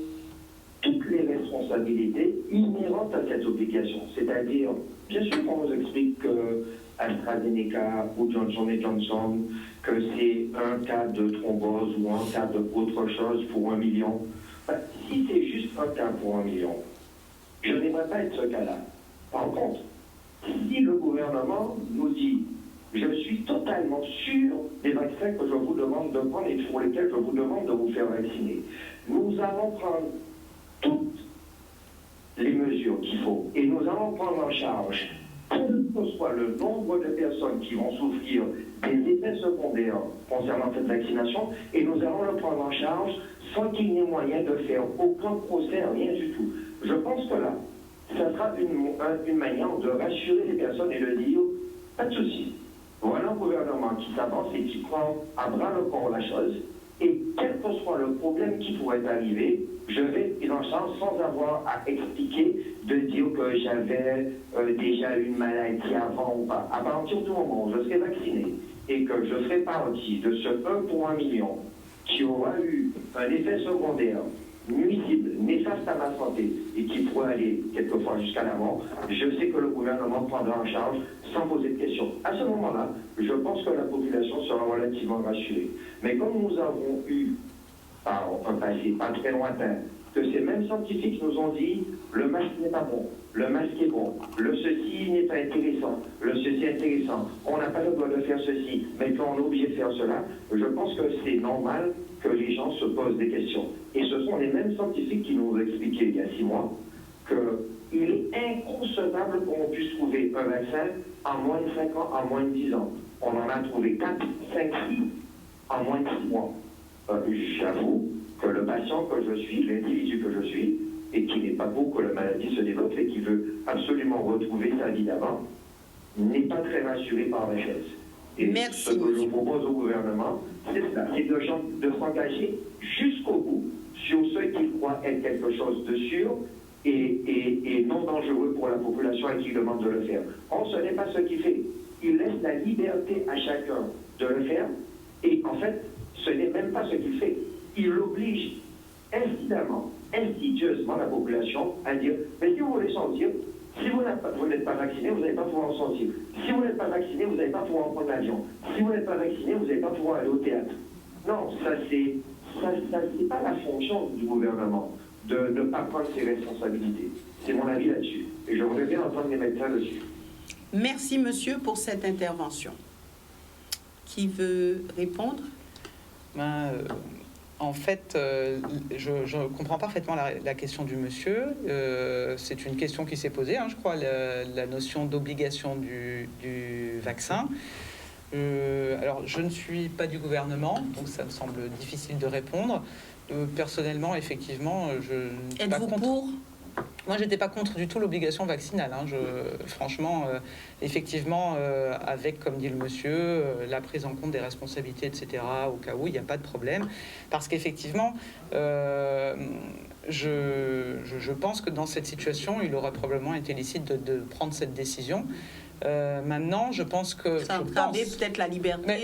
toutes les responsabilités inhérentes à cette obligation. C'est-à-dire, bien sûr qu'on nous explique que AstraZeneca ou Johnson & Johnson, que c'est un cas de thrombose ou un cas d'autre chose pour 1 million. Ben, si c'est juste un cas pour 1 million, je n'aimerais pas être ce cas-là. Par contre, si le gouvernement nous dit « je suis totalement sûr des vaccins extraits que je vous demande de prendre et pour lesquels je vous demande de vous faire vacciner. Nous allons prendre toutes les mesures qu'il faut et nous allons prendre en charge quel que soit le nombre de personnes qui vont souffrir des effets secondaires concernant cette vaccination, et nous allons le prendre en charge sans qu'il n'y ait moyen de faire aucun procès, rien du tout. Je pense que là, ça sera une manière de rassurer les personnes et de dire, pas de souci. Voilà un gouvernement qui s'avance et qui prend à bras le corps la chose, et quel que soit le problème qui pourrait arriver, je vais en charge sans avoir à expliquer, de dire que j'avais déjà une maladie avant ou pas. À partir du moment où je serai vacciné et que je serai parti de ce 1 pour 1 million qui aura eu un effet secondaire nuisible, néfaste à ma santé et qui pourrait aller quelquefois jusqu'à la mort, je sais que le gouvernement prendra en charge sans poser de questions. À ce moment-là, je pense que la population sera relativement rassurée. Mais comme nous avons eu, par un passé pas très lointain, que ces mêmes scientifiques nous ont dit le masque n'est pas bon, le masque est bon, le ceci n'est pas intéressant, le ceci est intéressant, on n'a pas le droit de faire ceci, mais quand on est obligé de faire cela, je pense que c'est normal que les gens se posent des questions. Et ce sont les mêmes scientifiques qui nous ont expliqué il y a 6 mois qu'il est inconcevable qu'on puisse trouver un vaccin en moins de 5 ans, en moins de 10 ans. On en a trouvé 4, 5, 6 en moins de 6 mois. J'avoue que le patient que je suis, l'individu que je suis, et qui n'est pas beau que la maladie se développe et qui veut absolument retrouver sa vie d'avant, n'est pas très rassuré par la chose. Et Merci, ce que je propose au gouvernement, c'est ça, c'est de s'engager jusqu'au bout sur ce qu'il croit être quelque chose de sûr et non dangereux pour la population et qui demande de le faire. Or, ce n'est pas ce qu'il fait. Il laisse la liberté à chacun de le faire et en fait, ce n'est même pas ce qu'il fait. Il oblige incidemment, insidieusement la population à dire mais si vous voulez sortir, si vous n'êtes pas vacciné, vous n'allez pas pouvoir en sortir. Si vous n'êtes pas vacciné, vous n'allez pas pouvoir prendre l'avion. Si vous n'êtes pas vacciné, vous n'allez pas pouvoir aller au théâtre. Non, ça c'est pas la fonction du gouvernement de ne pas prendre ses responsabilités. C'est mon avis là-dessus. Et je voudrais bien entendre les médecins dessus. Merci, monsieur, pour cette intervention. Qui veut répondre? En fait, je comprends parfaitement la question du monsieur. C'est une question qui s'est posée, je crois, la notion d'obligation du vaccin. Alors, je ne suis pas du gouvernement, donc ça me semble difficile de répondre. Personnellement, effectivement, je ne suis pas contre. Êtes-vous pour? Moi, j'étais pas contre du tout l'obligation vaccinale. Franchement, effectivement, avec, comme dit le monsieur, la prise en compte des responsabilités, etc., au cas où, il n'y a pas de problème. Parce qu'effectivement, je pense que dans cette situation, il aurait probablement été licite de prendre cette décision. Maintenant, je pense que... Ça entravait peut-être la liberté. Mais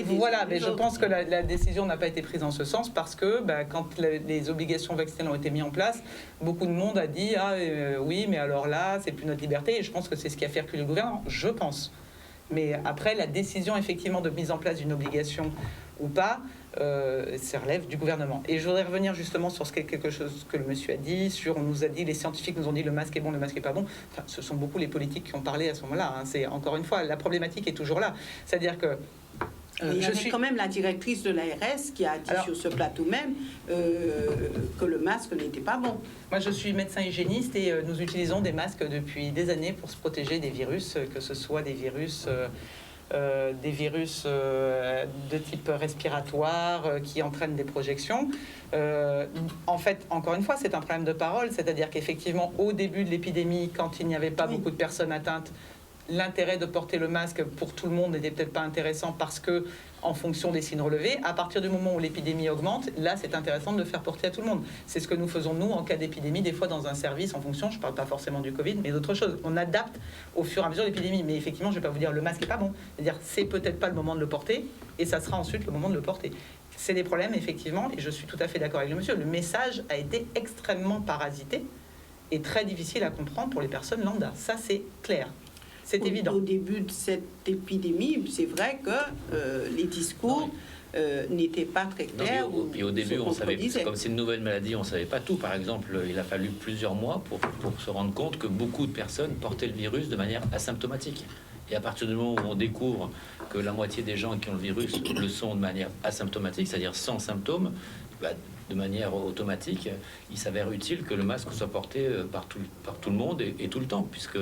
je pense que la décision n'a pas été prise en ce sens parce que quand les obligations vaccinales ont été mises en place, beaucoup de monde a dit oui, mais alors là, c'est plus notre liberté. Et je pense que c'est ce qui a fait reculer le gouvernement. Je pense. Mais après, la décision effectivement de mise en place d'une obligation ou pas, ça relève du gouvernement. Et je voudrais revenir justement sur quelque chose que le monsieur a dit, on nous a dit, les scientifiques nous ont dit le masque est bon, le masque est pas bon. Enfin, ce sont beaucoup les politiques qui ont parlé à ce moment-là. C'est encore une fois, la problématique est toujours là. C'est-à-dire que il y avait quand même la directrice de l'ARS qui a dit sur ce plateau même que le masque n'était pas bon. Moi, je suis médecin hygiéniste et nous utilisons des masques depuis des années pour se protéger des virus, que ce soit des virus de type respiratoire qui entraînent des projections. En fait, encore une fois, c'est un problème de parole, c'est-à-dire qu'effectivement, au début de l'épidémie, quand il n'y avait pas beaucoup de personnes atteintes, l'intérêt de porter le masque pour tout le monde n'était peut-être pas intéressant parce que, en fonction des signes relevés, à partir du moment où l'épidémie augmente, là, c'est intéressant de le faire porter à tout le monde. C'est ce que nous faisons, nous, en cas d'épidémie, des fois dans un service, en fonction, je ne parle pas forcément du Covid, mais d'autres choses. On adapte au fur et à mesure de l'épidémie. Mais effectivement, je ne vais pas vous dire le masque n'est pas bon. C'est-à-dire, c'est peut-être pas le moment de le porter, et ça sera ensuite le moment de le porter. C'est des problèmes, effectivement, et je suis tout à fait d'accord avec le monsieur. Le message a été extrêmement parasité et très difficile à comprendre pour les personnes lambda. Ça, c'est clair. C'est évident. Au début de cette épidémie, c'est vrai que les discours n'étaient pas très clairs. Puis au début, on savait, comme c'est une nouvelle maladie, on ne savait pas tout. Par exemple, il a fallu plusieurs mois pour se rendre compte que beaucoup de personnes portaient le virus de manière asymptomatique. Et à partir du moment où on découvre que la moitié des gens qui ont le virus le sont de manière asymptomatique, c'est-à-dire sans symptômes, de manière automatique, il s'avère utile que le masque soit porté par tout le monde et tout le temps, puisque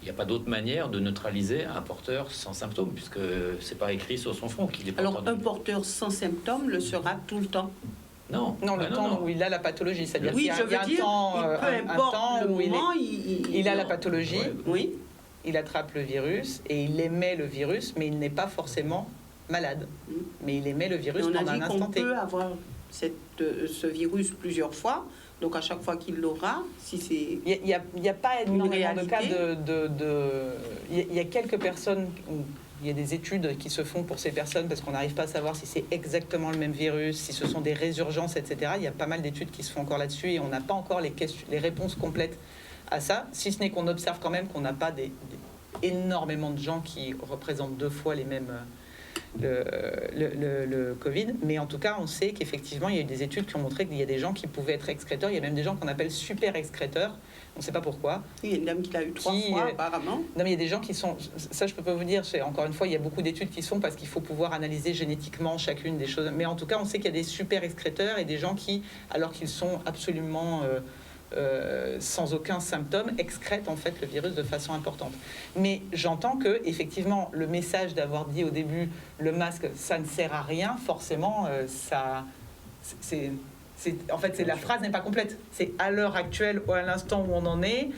il n'y a pas d'autre manière de neutraliser un porteur sans symptômes, puisque c'est pas écrit sur son front qu'il est porteur. Alors, un porteur sans symptômes le sera tout le temps? Non, le temps où il a la pathologie, c'est-à-dire oui, qu'il y a un temps, peu importe un temps le où moment, il a la pathologie, oui, il attrape le virus et il émet le virus, mais il n'est pas forcément malade. Mais il émet le virus on pendant a un dit instant qu'on T. peut avoir ce virus plusieurs fois. Donc, à chaque fois qu'il l'aura, si c'est... Il n'y a pas énormément de cas réalité. Il y a quelques personnes où il y a des études qui se font pour ces personnes parce qu'on n'arrive pas à savoir si c'est exactement le même virus, si ce sont des résurgences, etc. Il y a pas mal d'études qui se font encore là-dessus et on n'a pas encore les réponses complètes à ça, si ce n'est qu'on observe quand même qu'on n'a pas énormément de gens qui représentent 2 fois les mêmes... le Covid, mais en tout cas on sait qu'effectivement il y a eu des études qui ont montré qu'il y a des gens qui pouvaient être excréteurs, il y a même des gens qu'on appelle super excréteurs, on ne sait pas pourquoi. Il y a une dame qui l'a eu 3 fois apparemment. Non mais il y a des gens qui sont, ça je peux pas vous dire, encore une fois il y a beaucoup d'études qui se font parce qu'il faut pouvoir analyser génétiquement chacune des choses, mais en tout cas on sait qu'il y a des super excréteurs et des gens qui, alors qu'ils sont absolument sans aucun symptôme, excrètent en fait le virus de façon importante. Mais j'entends que effectivement le message d'avoir dit au début le masque ça ne sert à rien, forcément en fait la phrase n'est pas complète. C'est à l'heure actuelle ou à l'instant où on en est,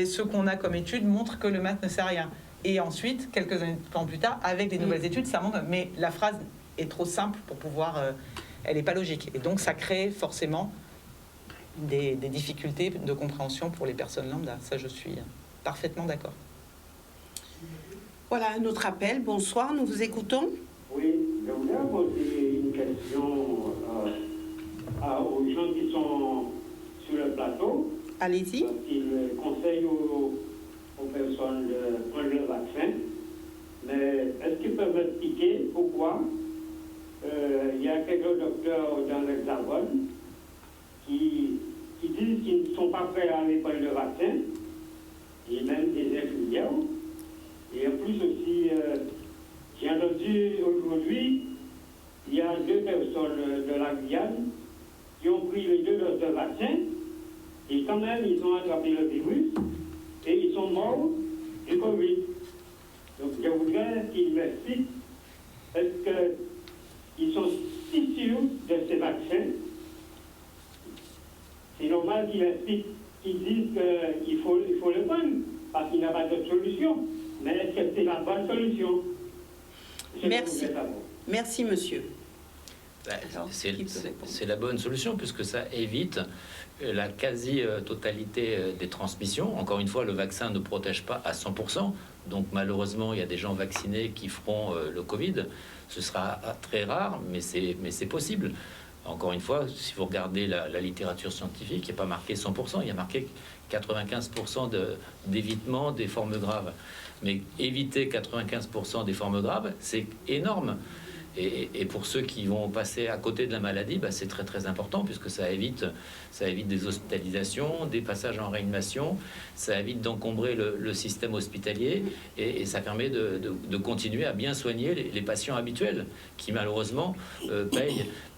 ceux qu'on a comme études montrent que le masque ne sert à rien. Et ensuite, quelques années plus tard, avec des nouvelles études, ça montre. Mais la phrase est trop simple pour pouvoir, elle n'est pas logique. Et donc ça crée forcément des difficultés de compréhension pour les personnes lambda. Ça, je suis parfaitement d'accord. Voilà un autre appel. Bonsoir, nous vous écoutons. Oui, je voudrais poser une question aux gens qui sont sur le plateau. Allez-y. Ils conseillent aux personnes de prendre le vaccin. Mais est-ce qu'ils peuvent expliquer pourquoi il y a quelques docteurs dans l'Hexagone qui disent qu'ils ne sont pas prêts à aller prendre le vaccin, et même des infirmières. Et en plus aussi, j'ai entendu aujourd'hui, il y a 2 personnes de la Guyane qui ont pris les 2 doses de vaccin, et quand même, ils ont attrapé le virus, et ils sont morts du Covid. Donc je voudrais qu'ils m'expliquent, est-ce qu'ils sont si sûrs de ces vaccins? C'est normal qu'ils disent qu'il faut le prendre, parce qu'il n'y a pas d'autre solution. Mais est-ce que c'est la bonne solution? Merci. Merci, monsieur. C'est la bonne solution, puisque ça évite la quasi-totalité des transmissions. Encore une fois, le vaccin ne protège pas à 100%. Donc malheureusement, il y a des gens vaccinés qui feront le Covid. Ce sera très rare, mais c'est possible. Encore une fois, si vous regardez la littérature scientifique, il n'y a pas marqué 100%, il y a marqué 95% d'évitement des formes graves. Mais éviter 95% des formes graves, c'est énorme. Et pour ceux qui vont passer à côté de la maladie, c'est très très important, puisque ça évite des hospitalisations, des passages en réanimation, ça évite d'encombrer le système hospitalier, et ça permet de continuer à bien soigner les patients habituels, qui malheureusement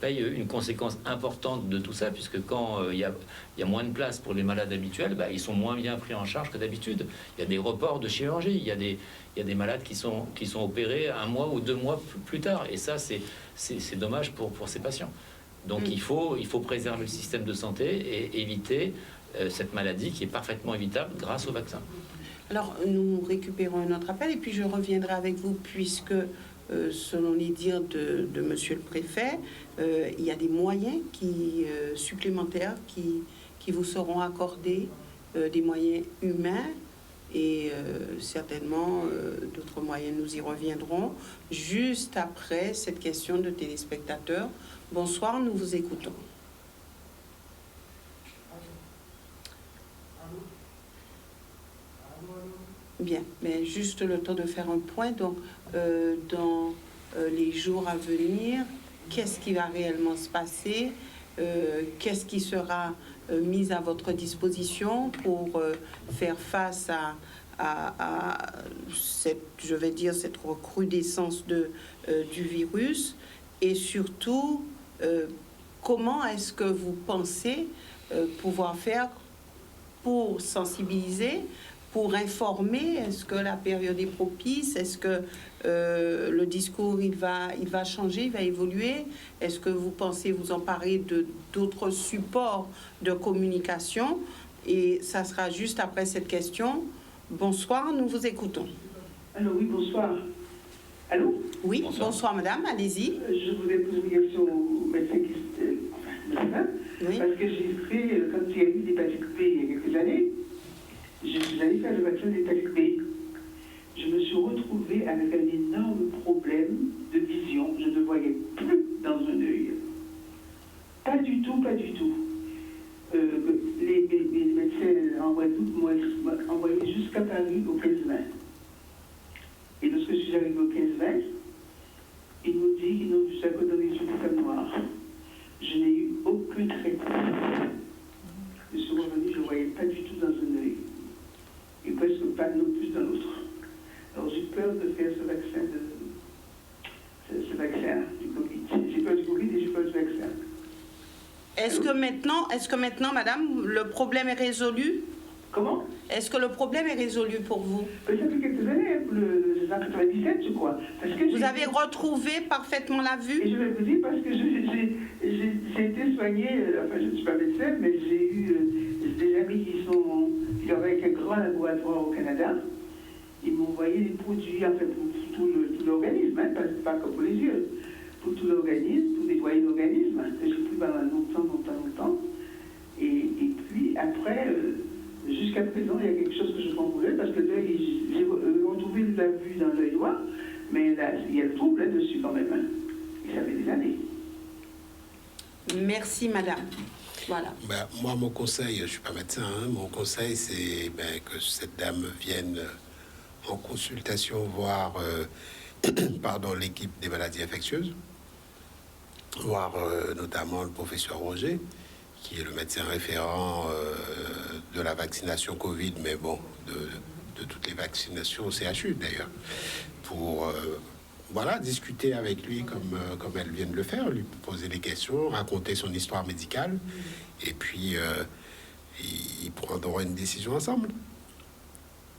payent une conséquence importante de tout ça, puisque quand il y a moins de place pour les malades habituels, ils sont moins bien pris en charge que d'habitude. Il y a des reports de chirurgie, il y a des malades qui sont opérés 1 mois ou 2 mois plus tard, et ça c'est dommage pour ces patients. Donc il faut préserver le système de santé et éviter cette maladie qui est parfaitement évitable grâce au vaccin. Alors nous récupérons un autre appel et puis je reviendrai avec vous, puisque selon les dires de monsieur le préfet, il y a des moyens supplémentaires qui vous seront accordés, des moyens humains, et certainement d'autres moyens. Nous y reviendrons juste après cette question de téléspectateurs. Bonsoir, nous vous écoutons. Bien, mais juste le temps de faire un point. Donc, dans les jours à venir, qu'est-ce qui va réellement se passer? Qu'est-ce qui sera mis à votre disposition pour faire face je vais dire, cette recrudescence du virus, et surtout, comment est-ce que vous pensez pouvoir faire pour sensibiliser, pour informer? Est-ce que la période est propice? Est-ce que le discours il va changer, il va évoluer? Est-ce que vous pensez vous emparer d'autres supports de communication? Et ça sera juste après cette question. Bonsoir, nous vous écoutons. Allô, oui, bonsoir. Allô? Oui, bonsoir madame, allez-y. Je voulais poser une question au médecin Oui. parce que j'ai fait, quand il y a eu l'hépatite B il y a quelques années, je suis allée faire le vaccin d'hépatite B. Je me suis retrouvée avec un énorme problème de vision. Je ne voyais plus dans un œil. Pas du tout, pas du tout. Les médecins en Guadeloupe m'ont envoyé jusqu'à Paris au 15-20. Et lorsque je suis arrivée au 15-20, ils m'ont dit qu'ils n'ont vu ça que dans les yeux de femme noire. Je n'ai eu aucun traitement. Je suis revenue, je ne voyais pas du tout dans un œil. Et presque pas non plus dans l'autre. Alors j'ai peur de faire ce vaccin du Covid. J'ai peur du Covid et j'ai peur du vaccin. Est-ce que maintenant, madame, le problème est résolu? Comment? Est-ce que le problème est résolu pour vous? Ça fait quelques années, le 97, je crois. Parce que vous avez retrouvé parfaitement la vue? Et je vais vous dire, parce que j'ai été soignée, enfin je ne suis pas médecin, mais j'ai eu des amis qui travaillent avec un grand laboratoire au Canada. Ils m'ont envoyé des produits, en fait, pour tout l'organisme, hein, pas que pour les yeux, pour tout l'organisme, pour nettoyer l'organisme, que j'ai pris pendant longtemps. Et puis après, jusqu'à présent, il y a quelque chose que je comprends parce que j'ai retrouvé la vue dans l'œil droit, mais là, il y a le trouble là-dessus quand même. Hein. Et ça fait des années. Merci, madame. Voilà. Ben, moi, mon conseil, je ne suis pas médecin, hein, mon conseil, c'est que cette dame vienne en consultation voir l'équipe des maladies infectieuses, voir notamment le professeur Roger, qui est le médecin référent de la vaccination Covid, mais bon, de toutes les vaccinations au CHU d'ailleurs, pour discuter avec lui comme elle vient de le faire, lui poser des questions, raconter son histoire médicale, et puis ils prendront une décision ensemble.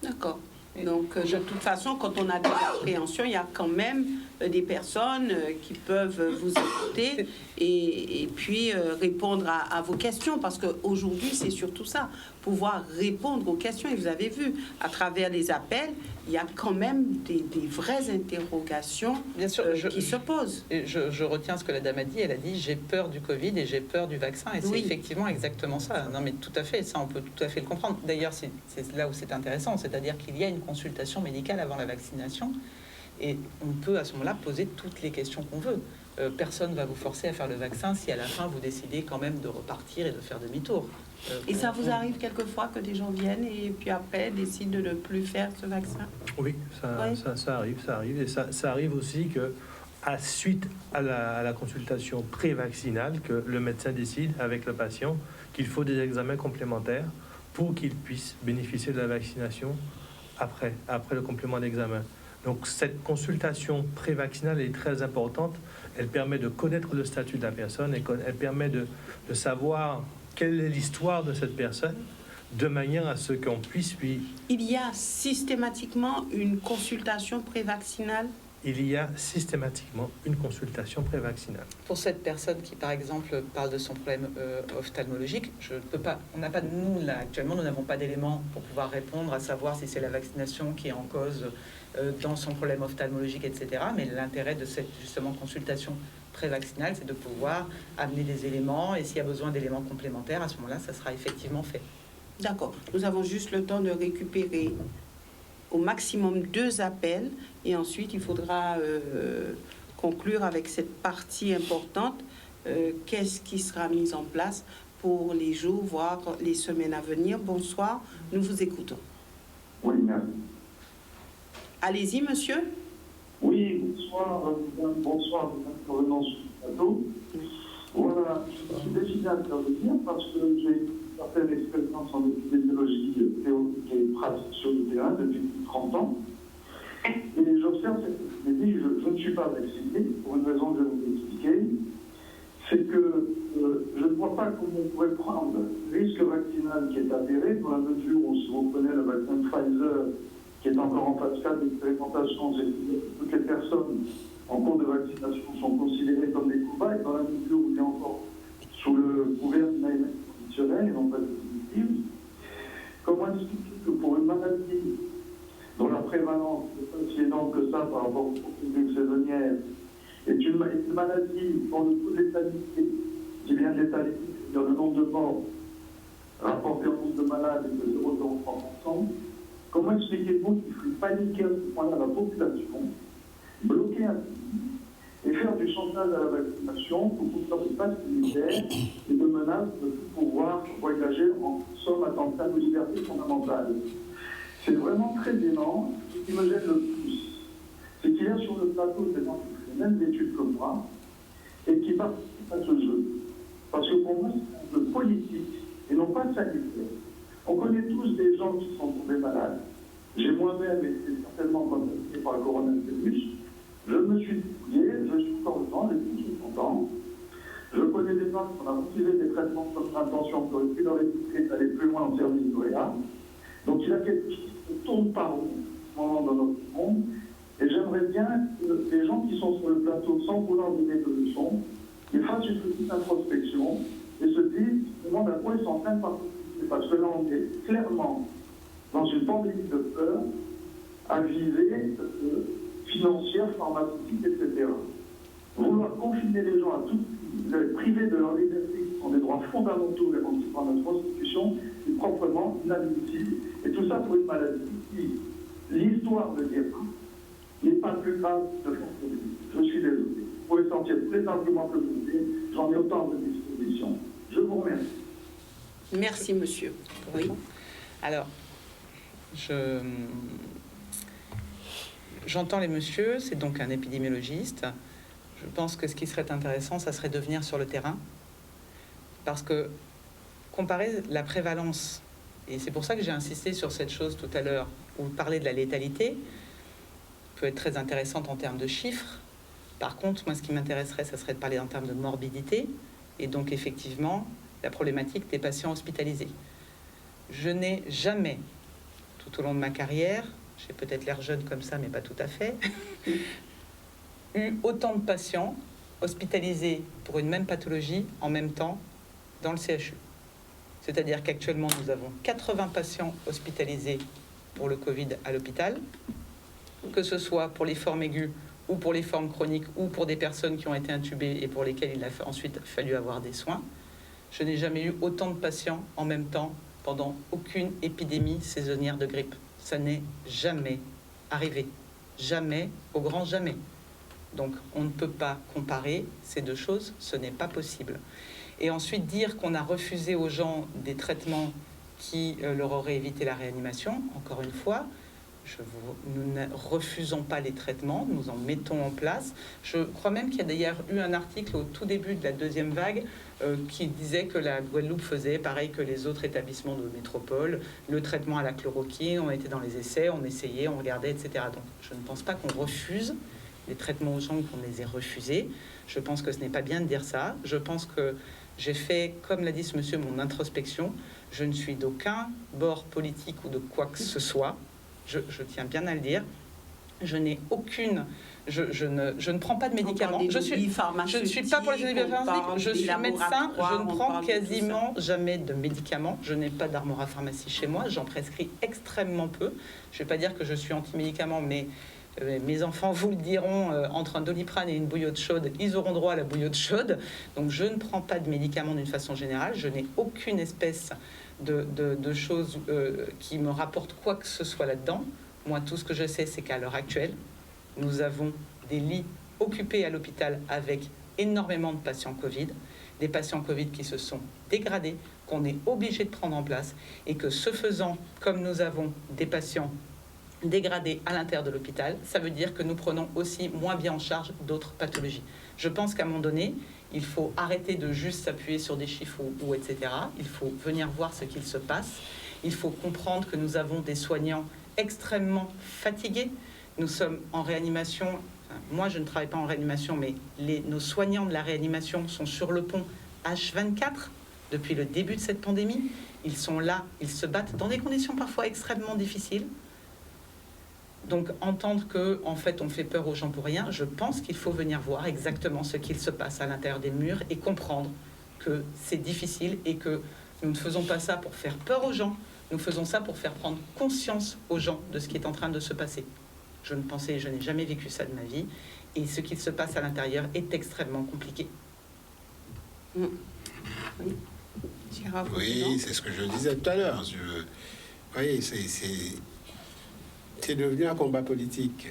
D'accord. Donc, de toute façon, quand on a des appréhensions, il y a quand même des personnes qui peuvent vous écouter et puis répondre à vos questions. Parce qu'aujourd'hui, c'est surtout ça, pouvoir répondre aux questions. Et vous avez vu, à travers les appels, il y a quand même des vraies interrogations. Bien sûr, qui se posent. Je retiens ce que la dame a dit. Elle a dit « j'ai peur du Covid et j'ai peur du vaccin ». Et c'est effectivement exactement ça. Non mais tout à fait, ça on peut tout à fait le comprendre. D'ailleurs, c'est là où c'est intéressant, c'est-à-dire qu'il y a une consultation médicale avant la vaccination et on peut à ce moment-là poser toutes les questions qu'on veut. Personne ne va vous forcer à faire le vaccin si à la fin vous décidez quand même de repartir et de faire demi-tour. Et ça vous arrive quelquefois que des gens viennent et puis après décident de ne plus faire ce vaccin? Oui, ça arrive. Et ça arrive aussi que suite à la consultation pré-vaccinale, que le médecin décide avec le patient qu'il faut des examens complémentaires pour qu'il puisse bénéficier de la vaccination après le complément d'examen. Donc cette consultation pré-vaccinale est très importante. Elle permet de connaître le statut de la personne et elle permet de savoir quelle est l'histoire de cette personne, de manière à ce qu'on puisse lui... Il y a systématiquement une consultation pré-vaccinale? Il y a systématiquement une consultation pré-vaccinale. Pour cette personne qui, par exemple, parle de son problème ophtalmologique, je ne peux pas... Nous, là, actuellement, nous n'avons pas d'éléments pour pouvoir répondre, à savoir si c'est la vaccination qui est en cause dans son problème ophtalmologique, etc. Mais l'intérêt de cette, justement, consultation pré-vaccinale, c'est de pouvoir amener des éléments, et s'il y a besoin d'éléments complémentaires, à ce moment-là, ça sera effectivement fait. D'accord. Nous avons juste le temps de récupérer au maximum 2 appels, et ensuite il faudra conclure avec cette partie importante. Qu'est-ce qui sera mis en place pour les jours, voire les semaines à venir? Bonsoir, nous vous écoutons. Oui, merci. Allez-y, monsieur. Oui, bonsoir, intervenant sur le plateau. Voilà, je suis décidé d'intervenir parce que j'ai certaine expérience en épidémiologie théorique et pratique sur le terrain depuis 30 ans. Et j'observe cette épidémie, je ne suis pas vacciné, pour une raison que je vais vous expliquer, c'est que je ne vois pas comment on pourrait prendre le risque vaccinal qui est avéré, dans la mesure où, si vous prenez le vaccin Pfizer, qui est encore en phase 4 d'expérimentation, toutes les personnes en cours de vaccination sont considérées comme des cobayes, dans la mesure où il est encore sous le couvert d'une AMS conditionnelle et non pas définitive. Comment expliquer que pour une maladie dont la prévalence n'est pas si énorme que ça par rapport aux épidémies saisonnières, est une maladie dont le taux de létalité, qui vient de létalité, c'est-à-dire le nombre de morts rapporté au nombre de malades est de 0,3%, comment expliquez-vous qu'il faut paniquer à ce point-là la population, bloquer un pays et faire du chantage à la vaccination pour toutes sortes de passes militaires et de menaces de pouvoir voyager en somme attentat de liberté fondamentale? C'est vraiment très gênant. Ce qui me gêne le plus, c'est qu'il y a sur le plateau des gens qui font les mêmes études que moi et qui participent à ce jeu. Parce que pour moi, c'est un jeu politique et non pas sanitaire. On connaît tous des gens qui sont tombés malades. J'ai moi-même été certainement contacté par le coronavirus. Je me suis débrouillé, je suis encore vivant, je suis content. Je connais des gens qui ont refusé des traitements contre intention qui auraient pu leur éviter d'aller plus loin en service de réa. Donc il y a quelque chose qui tourne par où, en ce moment dans notre monde. Et j'aimerais bien que les gens qui sont sur le plateau, sans vouloir donner de leçons, ils fassent une petite introspection et se disent, demandent à quoi ils sont en train de participer. Parce que là, on est clairement dans une pandémie de peur à visée financière, pharmaceutique, etc. Vouloir confiner les gens à tout, les priver de leur liberté, qui sont des droits fondamentaux garantis par notre Constitution, est proprement inadmissible. Et tout ça pour une maladie qui, l'histoire le dira, n'est pas plus grave de force. Je suis désolé. Vous pouvez sentir tous les arguments que vous voulez, j'en ai autant de disposition. Je vous remercie. Merci, monsieur. Oui. Alors, j'entends les messieurs, c'est donc un épidémiologiste. Je pense que ce qui serait intéressant, ça serait de venir sur le terrain. Parce que comparer la prévalence, et c'est pour ça que j'ai insisté sur cette chose tout à l'heure, où parler de la létalité peut être très intéressante en termes de chiffres. Par contre, moi, ce qui m'intéresserait, ça serait de parler en termes de morbidité, et donc effectivement, la problématique des patients hospitalisés. Je n'ai jamais, tout au long de ma carrière, j'ai peut-être l'air jeune comme ça, mais pas tout à fait, eu autant de patients hospitalisés pour une même pathologie en même temps dans le CHU. C'est-à-dire qu'actuellement, nous avons 80 patients hospitalisés pour le Covid à l'hôpital, que ce soit pour les formes aiguës ou pour les formes chroniques ou pour des personnes qui ont été intubées et pour lesquelles il a ensuite fallu avoir des soins. Je n'ai jamais eu autant de patients en même temps pendant aucune épidémie saisonnière de grippe. Ça n'est jamais arrivé. Jamais, au grand jamais. Donc, on ne peut pas comparer ces deux choses, ce n'est pas possible. Et ensuite, dire qu'on a refusé aux gens des traitements qui leur auraient évité la réanimation, encore une fois, nous ne refusons pas les traitements, nous en mettons en place. Je crois même qu'il y a d'ailleurs eu un article au tout début de la deuxième vague qui disait que la Guadeloupe faisait pareil que les autres établissements de métropole, le traitement à la chloroquine, on était dans les essais, on essayait, on regardait, etc. Donc je ne pense pas qu'on refuse les traitements aux gens, qu'on les ait refusés. Je pense que ce n'est pas bien de dire ça. Je pense que j'ai fait, comme l'a dit ce monsieur, mon introspection. Je ne suis d'aucun bord politique ou de quoi que ce soit. Je tiens bien à le dire. Je n'ai aucune... Je ne prends pas de médicaments. Je ne suis pas pour les produits pharmaceutiques. Je suis médecin. Je ne prends quasiment jamais de médicaments. Je n'ai pas d'Armora Pharmacie chez moi. J'en prescris extrêmement peu. Je ne vais pas dire que je suis anti-médicaments, mais mes enfants vous le diront, entre un Doliprane et une bouillotte chaude, ils auront droit à la bouillotte chaude. Donc je ne prends pas de médicaments d'une façon générale. Je n'ai aucune espèce de choses qui me rapportent quoi que ce soit là-dedans. Moi, tout ce que je sais, c'est qu'à l'heure actuelle, nous avons des lits occupés à l'hôpital avec énormément de patients Covid, des patients Covid qui se sont dégradés, qu'on est obligé de prendre en place, et que ce faisant, comme nous avons des patients dégradé à l'intérieur de l'hôpital, ça veut dire que nous prenons aussi moins bien en charge d'autres pathologies. Je pense qu'à un moment donné, il faut arrêter de juste s'appuyer sur des chiffres ou etc. Il faut venir voir ce qu'il se passe. Il faut comprendre que nous avons des soignants extrêmement fatigués. Nous sommes en réanimation. Enfin, moi, je ne travaille pas en réanimation, mais nos soignants de la réanimation sont sur le pont H24 depuis le début de cette pandémie. Ils sont là, ils se battent dans des conditions parfois extrêmement difficiles. Donc, entendre que, en fait, on fait peur aux gens pour rien, je pense qu'il faut venir voir exactement ce qu'il se passe à l'intérieur des murs et comprendre que c'est difficile et que nous ne faisons pas ça pour faire peur aux gens, nous faisons ça pour faire prendre conscience aux gens de ce qui est en train de se passer. Je n'ai jamais vécu ça de ma vie, et ce qu'il se passe à l'intérieur est extrêmement compliqué. Oui, oui, c'est ce que je disais tout à l'heure. Oui, c'est devenu un combat politique.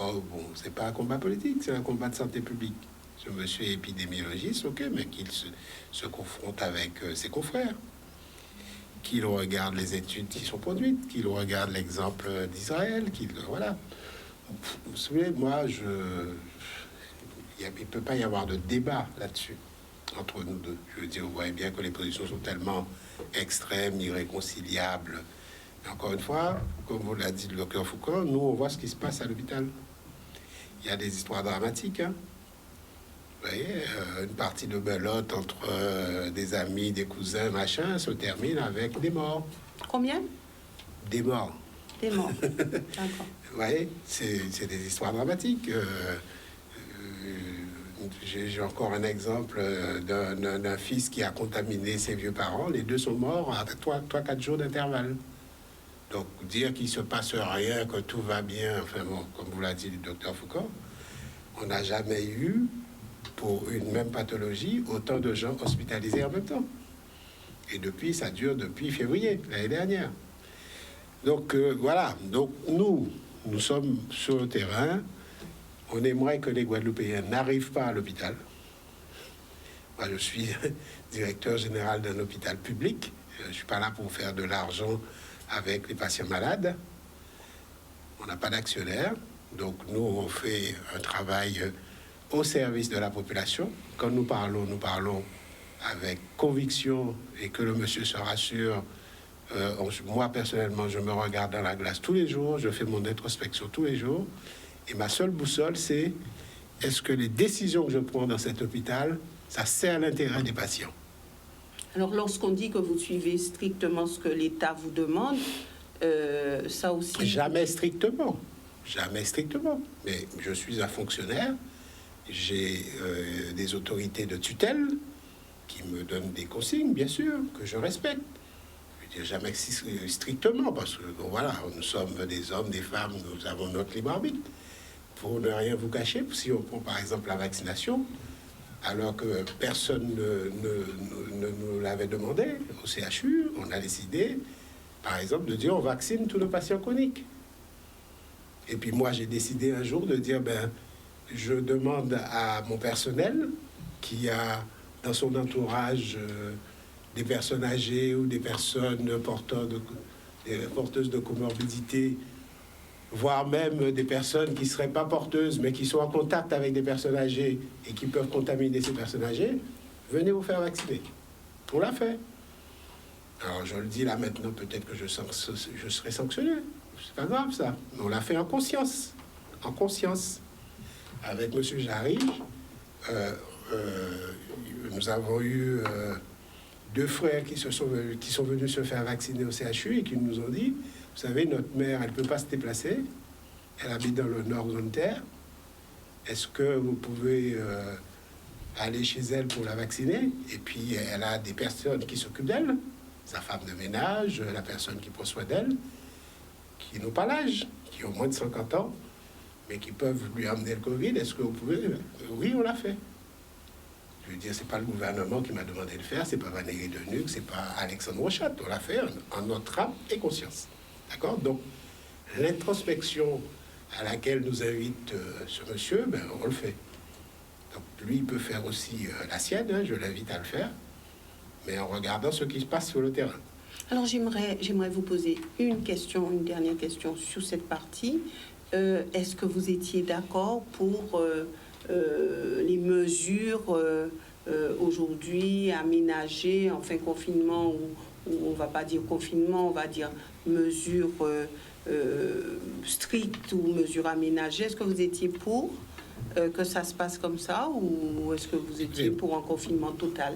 Oh bon, c'est pas un combat politique, c'est un combat de santé publique. Ce monsieur est épidémiologiste, ok, mais qu'il se confronte avec ses confrères, qu'il regarde les études qui sont produites, qu'il regarde l'exemple d'Israël, voilà. Vous savez, moi, il ne peut pas y avoir de débat là-dessus entre nous deux. Je veux dire, vous voyez bien que les positions sont tellement extrêmes, irréconciliables. Mais encore une fois, comme vous l'a dit le docteur Foucault, nous, on voit ce qui se passe à l'hôpital. Il y a des histoires dramatiques, hein. Vous voyez, une partie de belote entre des amis, des cousins, machin, se termine avec des morts. Combien? Des morts. Des morts. D'accord. Vous voyez, c'est des histoires dramatiques. J'ai encore un exemple d'un fils qui a contaminé ses vieux parents. Les deux sont morts à 3-4 jours d'intervalle. Donc, dire qu'il ne se passe rien, que tout va bien, enfin bon, comme vous l'a dit le docteur Foucault, on n'a jamais eu, pour une même pathologie, autant de gens hospitalisés en même temps. Et depuis, ça dure depuis février, l'année dernière. Donc, voilà. Donc, nous sommes sur le terrain. On aimerait que les Guadeloupéens n'arrivent pas à l'hôpital. Moi, je suis directeur général d'un hôpital public. Je ne suis pas là pour faire de l'argent avec les patients malades. On n'a pas d'actionnaire. Donc, nous, on fait un travail au service de la population. Quand nous parlons avec conviction et que le monsieur se rassure. Moi, personnellement, je me regarde dans la glace tous les jours. Je fais mon introspection tous les jours. Et ma seule boussole, c'est est-ce que les décisions que je prends dans cet hôpital, ça sert l'intérêt des patients? Alors, lorsqu'on dit que vous suivez strictement ce que l'État vous demande, ça aussi... Jamais strictement. Mais je suis un fonctionnaire. J'ai des autorités de tutelle qui me donnent des consignes, bien sûr, que je respecte. Je ne dis jamais strictement, parce que bon, voilà, nous sommes des hommes, des femmes, nous avons notre libre arbitre. Pour ne rien vous cacher, si on prend par exemple la vaccination, alors que personne ne nous l'avait demandé, au CHU, on a décidé, par exemple, de dire on vaccine tous nos patients chroniques. Et puis moi, j'ai décidé un jour de dire, je demande à mon personnel qui a dans son entourage des personnes âgées ou des personnes porteuses de comorbidité, voire même des personnes qui ne seraient pas porteuses, mais qui sont en contact avec des personnes âgées et qui peuvent contaminer ces personnes âgées, venez vous faire vacciner. On l'a fait. Alors, je le dis là maintenant, peut-être que je serai sanctionné. C'est pas grave, ça. On l'a fait en conscience. En conscience. Avec M. Jarry, nous avons eu 2 frères qui sont venus se faire vacciner au CHU et qui nous ont dit, vous savez, notre mère, elle ne peut pas se déplacer. Elle habite dans le nord zone terre. Est-ce que vous pouvez aller chez elle pour la vacciner? Et puis, elle a des personnes qui s'occupent d'elle, sa femme de ménage, la personne qui prend soin d'elle, qui n'ont pas l'âge, qui ont moins de 50 ans, mais qui peuvent lui amener le Covid. Est-ce que vous pouvez? Oui, on l'a fait. Je veux dire, c'est pas le gouvernement qui m'a demandé de le faire, c'est pas Valérie Denuc, c'est pas Alexandre Rochat. On l'a fait en notre âme et conscience. D'accord? Donc, l'introspection à laquelle nous invite ce monsieur, on le fait. Donc, lui, il peut faire aussi la sienne, hein, je l'invite à le faire, mais en regardant ce qui se passe sur le terrain. Alors j'aimerais vous poser une dernière question sur cette partie. Est-ce que vous étiez d'accord pour les mesures aujourd'hui aménagées, enfin confinement, ou on va pas dire confinement, on va dire mesures strictes ou mesures aménagées? Est-ce que vous étiez pour que ça se passe comme ça, ou est-ce que vous étiez pour un confinement total?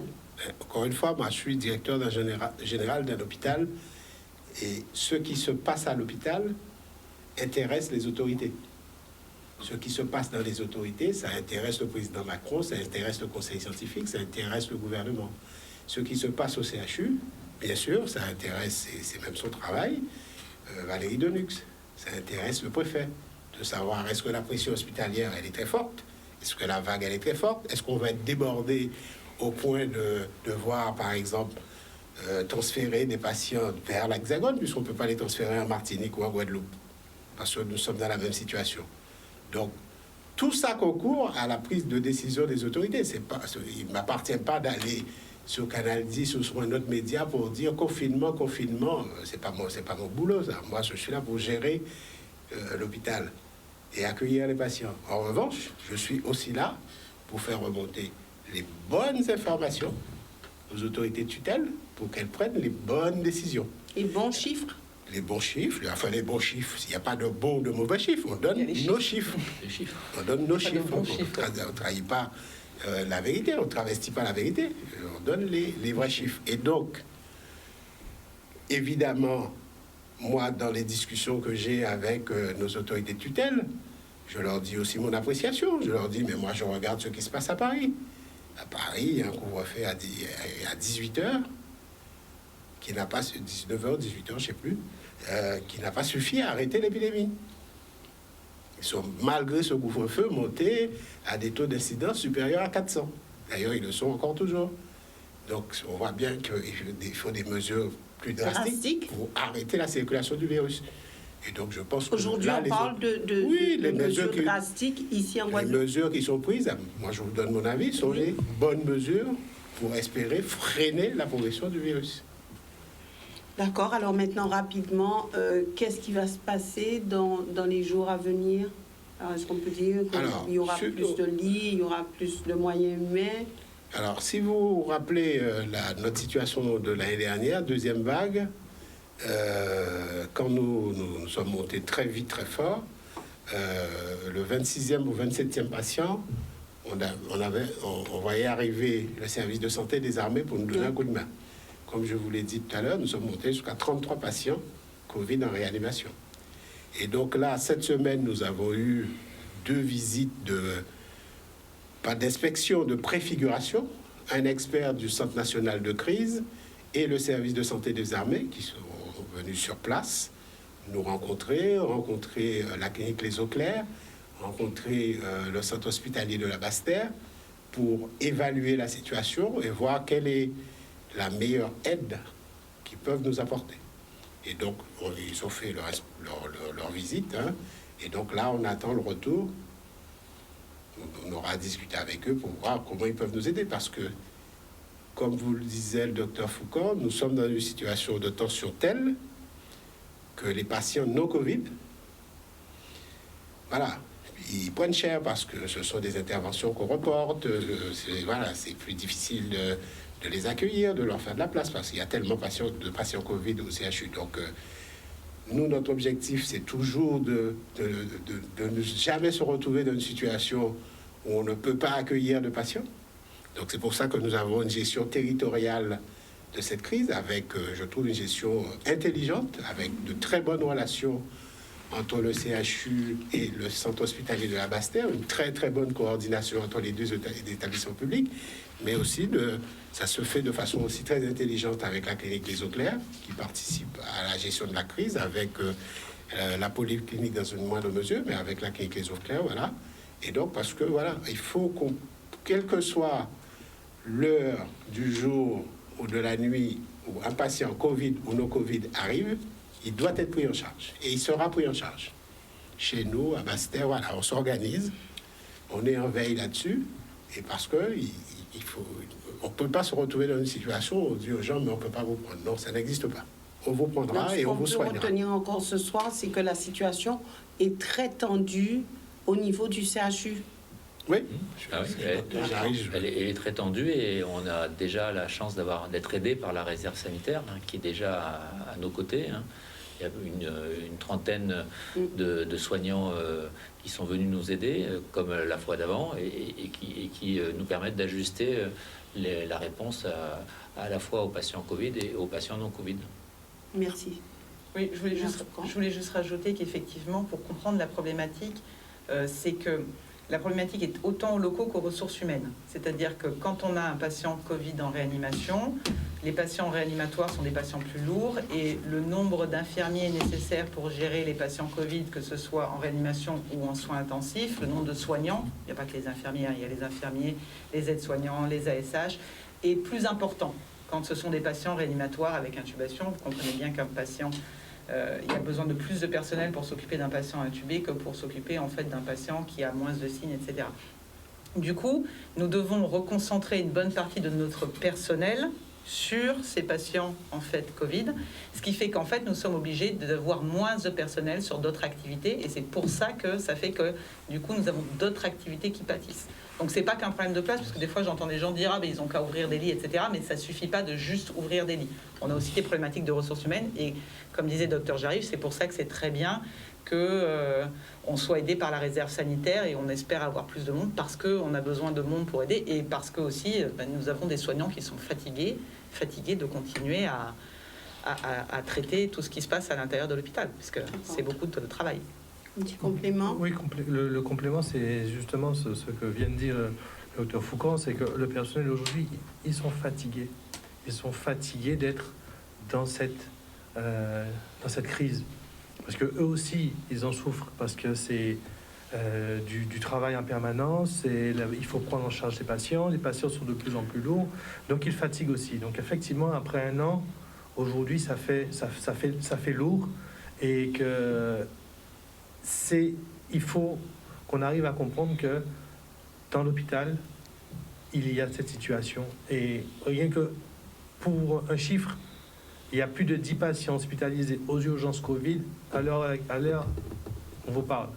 Encore une fois, moi, je suis directeur général d'un hôpital, et ce qui se passe à l'hôpital intéresse les autorités. Ce qui se passe dans les autorités, ça intéresse le président Macron, ça intéresse le conseil scientifique, ça intéresse le gouvernement. Ce qui se passe au CHU, bien sûr, ça intéresse, c'est même son travail, Valérie Denux. Ça intéresse le préfet, de savoir est-ce que la pression hospitalière, elle est très forte? Est-ce que la vague, elle est très forte? Est-ce qu'on va être débordé au point de voir, par exemple, transférer des patients vers l'Hexagone, puisqu'on ne peut pas les transférer en Martinique ou en Guadeloupe, parce que nous sommes dans la même situation. Donc, tout ça concourt à la prise de décision des autorités. Il ne m'appartient pas d'aller sur Canal 10 ou sur un autre média pour dire confinement, c'est pas mon boulot, ça. Moi, je suis là pour gérer l'hôpital et accueillir les patients. En revanche, je suis aussi là pour faire remonter les bonnes informations aux autorités de tutelle pour qu'elles prennent les bonnes décisions. Et bons chiffres? Les bons chiffres, enfin les bons chiffres, il n'y a pas de bons ou de mauvais chiffres, on donne nos chiffres. On donne nos chiffres, on ne trahit pas la vérité, on ne travestit pas la vérité, on donne les vrais chiffres. Et donc, évidemment, moi, dans les discussions que j'ai avec nos autorités de tutelle, je leur dis aussi mon appréciation. Je leur dis, mais moi, je regarde ce qui se passe à Paris. À Paris, il y a un couvre-feu à 18h, qui n'a pas, 19h, 18h, je ne sais plus, qui n'a pas suffi à arrêter l'épidémie. Ils sont, malgré ce couvre-feu, montés à des taux d'incidence supérieurs à 400. D'ailleurs, ils le sont encore toujours. Donc, on voit bien qu'il faut des mesures plus drastiques pour arrêter la circulation du virus. Et donc, je pense que aujourd'hui, on parle de mesures drastiques ici en Guadeloupe. Les mesures qui sont prises, moi je vous donne mon avis, sont les bonnes mesures pour espérer freiner la progression du virus. D'accord. Alors maintenant, rapidement, qu'est-ce qui va se passer dans les jours à venir? Alors, est-ce qu'on peut dire qu'il y aura plus de lits, il y aura plus de moyens humains? Alors, si vous vous rappelez notre situation de l'année dernière, deuxième vague, quand nous sommes montés très vite, très fort, le 26e ou 27e patient, on voyait arriver le service de santé des armées pour nous donner un coup de main. Comme je vous l'ai dit tout à l'heure, nous sommes montés jusqu'à 33 patients Covid en réanimation. Et donc là, cette semaine, nous avons eu 2 visites pas d'inspection, de préfiguration, un expert du Centre national de crise et le service de santé des armées qui sont venus sur place, nous rencontrer la clinique Les Eaux Claires, rencontrer le centre hospitalier de la Basse-Terre pour évaluer la situation et voir quelle est la meilleure aide qu'ils peuvent nous apporter. Et donc, ils ont fait leur visite, hein, et donc là, on attend le retour. On aura discuté avec eux pour voir comment ils peuvent nous aider, parce que, comme vous le disait le docteur Foucault, nous sommes dans une situation de tension telle que les patients non Covid, voilà, ils prennent cher parce que ce sont des interventions qu'on reporte, c'est plus difficile de les accueillir, de leur faire de la place, parce qu'il y a tellement de patients Covid au CHU. Donc, nous, notre objectif, c'est toujours de ne jamais se retrouver dans une situation où on ne peut pas accueillir de patients. Donc, c'est pour ça que nous avons une gestion territoriale de cette crise, avec, je trouve, une gestion intelligente, avec de très bonnes relations entre le CHU et le centre hospitalier de la Basse-Terre, une très très bonne coordination entre les deux établissements publics, mais aussi ça se fait de façon aussi très intelligente avec la clinique Les Eaux Claires, qui participe à la gestion de la crise, avec la polyclinique dans une moindre mesure, mais avec la clinique Les Eaux Claires, voilà. Et donc, parce que, voilà, il faut quelle que soit l'heure du jour ou de la nuit où un patient Covid ou non Covid arrive, il doit être pris en charge. Et il sera pris en charge. Chez nous, à Basse-Terre, voilà, on s'organise, on est en veille là-dessus, et parce qu'il on ne peut pas se retrouver dans une situation où on dit aux gens, mais on ne peut pas vous prendre. Non, ça n'existe pas. On vous prendra et on vous soignera. Ce qu'on peut retenir encore ce soir, c'est que la situation est très tendue au niveau du CHU. Oui, elle est très tendue et on a déjà la chance d'être aidé par la réserve sanitaire qui est déjà à nos côtés. Il y a une trentaine de soignants qui sont venus nous aider, comme la fois d'avant, et qui nous permettent d'ajuster la réponse à la fois aux patients Covid et aux patients non Covid. Merci. Oui, je voulais juste rajouter qu'effectivement, pour comprendre la problématique, c'est que la problématique est autant aux locaux qu'aux ressources humaines. C'est-à-dire que quand on a un patient Covid en réanimation, les patients réanimatoires sont des patients plus lourds et le nombre d'infirmiers nécessaires pour gérer les patients Covid, que ce soit en réanimation ou en soins intensifs, le nombre de soignants, il n'y a pas que les infirmiers, il y a les infirmiers, les aides-soignants, les ASH, est plus important quand ce sont des patients réanimatoires avec intubation. Vous comprenez bien qu'un patient... il y a besoin de plus de personnel pour s'occuper d'un patient intubé que pour s'occuper en fait d'un patient qui a moins de signes, etc. Du coup, nous devons reconcentrer une bonne partie de notre personnel sur ces patients en fait Covid, ce qui fait qu'en fait nous sommes obligés d'avoir moins de personnel sur d'autres activités et c'est pour ça que ça fait que du coup nous avons d'autres activités qui pâtissent. Donc c'est pas qu'un problème de place, parce que des fois j'entends des gens dire ah ben ils ont qu'à ouvrir des lits, etc. Mais ça suffit pas de juste ouvrir des lits. On a aussi des problématiques de ressources humaines et comme disait Dr Jarif, c'est pour ça que c'est très bien que on soit aidé par la réserve sanitaire et on espère avoir plus de monde parce qu'on a besoin de monde pour aider et parce que aussi nous avons des soignants qui sont fatigués de continuer à traiter tout ce qui se passe à l'intérieur de l'hôpital, puisque c'est beaucoup de travail. Un petit complément. Oui, le complément, c'est justement ce que vient de dire le docteur Foucan, c'est que le personnel aujourd'hui, ils sont fatigués. Ils sont fatigués d'être dans cette crise. Parce que eux aussi, ils en souffrent, parce que c'est du travail en permanence, il faut prendre en charge les patients sont de plus en plus lourds, donc ils fatiguent aussi. Donc effectivement, après un an, aujourd'hui, ça fait lourd, et que il faut qu'on arrive à comprendre que dans l'hôpital, il y a cette situation. Et rien que pour un chiffre, il y a plus de 10 patients hospitalisés aux urgences Covid à l'heure on vous parle.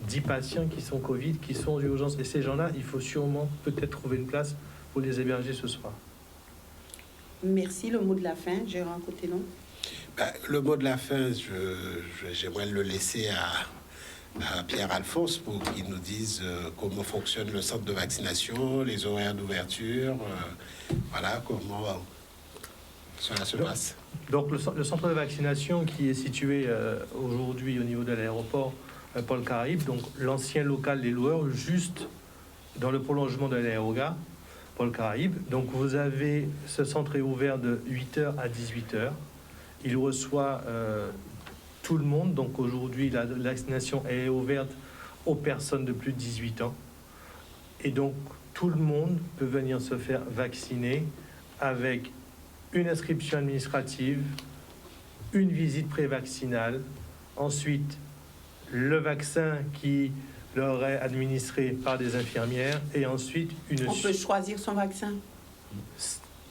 10 patients qui sont Covid, qui sont aux urgences. Et ces gens-là, il faut sûrement peut-être trouver une place pour les héberger ce soir. Merci. Le mot de la fin, Gérard Cotellon. Le mot de la fin, j'aimerais le laisser à Pierre-Alphonse pour qu'il nous dise comment fonctionne le centre de vaccination, les horaires d'ouverture, voilà, comment cela se passe. Donc le centre de vaccination qui est situé aujourd'hui au niveau de l'aéroport Paul Caraïbe, donc l'ancien local des loueurs, juste dans le prolongement de l'aérogare Paul Caraïbe. Donc vous avez, ce centre est ouvert de 8h à 18h. Il reçoit tout le monde. Donc aujourd'hui, la vaccination est ouverte aux personnes de plus de 18 ans. Et donc tout le monde peut venir se faire vacciner avec une inscription administrative, une visite pré-vaccinale, ensuite le vaccin qui leur est administré par des infirmières et ensuite On peut choisir son vaccin.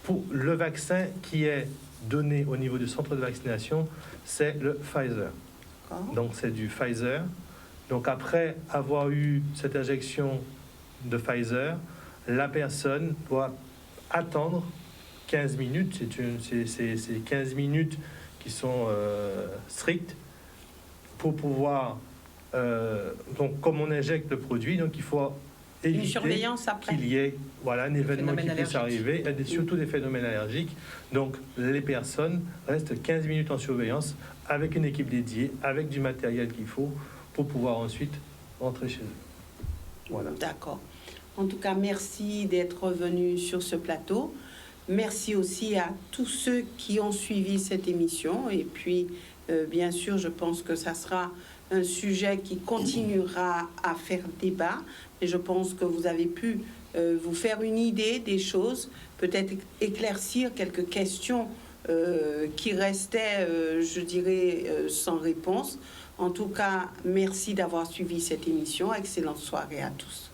Pour le vaccin qui est donné au niveau du centre de vaccination, c'est le Pfizer. Donc c'est du Pfizer. Donc après avoir eu cette injection de Pfizer, la personne doit attendre 15 minutes. C'est 15 minutes qui sont strictes pour pouvoir... donc comme on injecte le produit, donc il faut éviter une surveillance après qu'il y ait un événement qui puisse arriver, et surtout des phénomènes allergiques. Donc les personnes restent 15 minutes en surveillance avec une équipe dédiée, avec du matériel qu'il faut pour pouvoir ensuite rentrer chez eux. Voilà. D'accord. En tout cas, merci d'être venu sur ce plateau. Merci aussi à tous ceux qui ont suivi cette émission. Et puis, bien sûr, je pense que ça sera un sujet qui continuera à faire débat. Et je pense que vous avez pu vous faire une idée des choses, peut-être éclaircir quelques questions qui restaient, je dirais, sans réponse. En tout cas, merci d'avoir suivi cette émission. Excellente soirée à tous.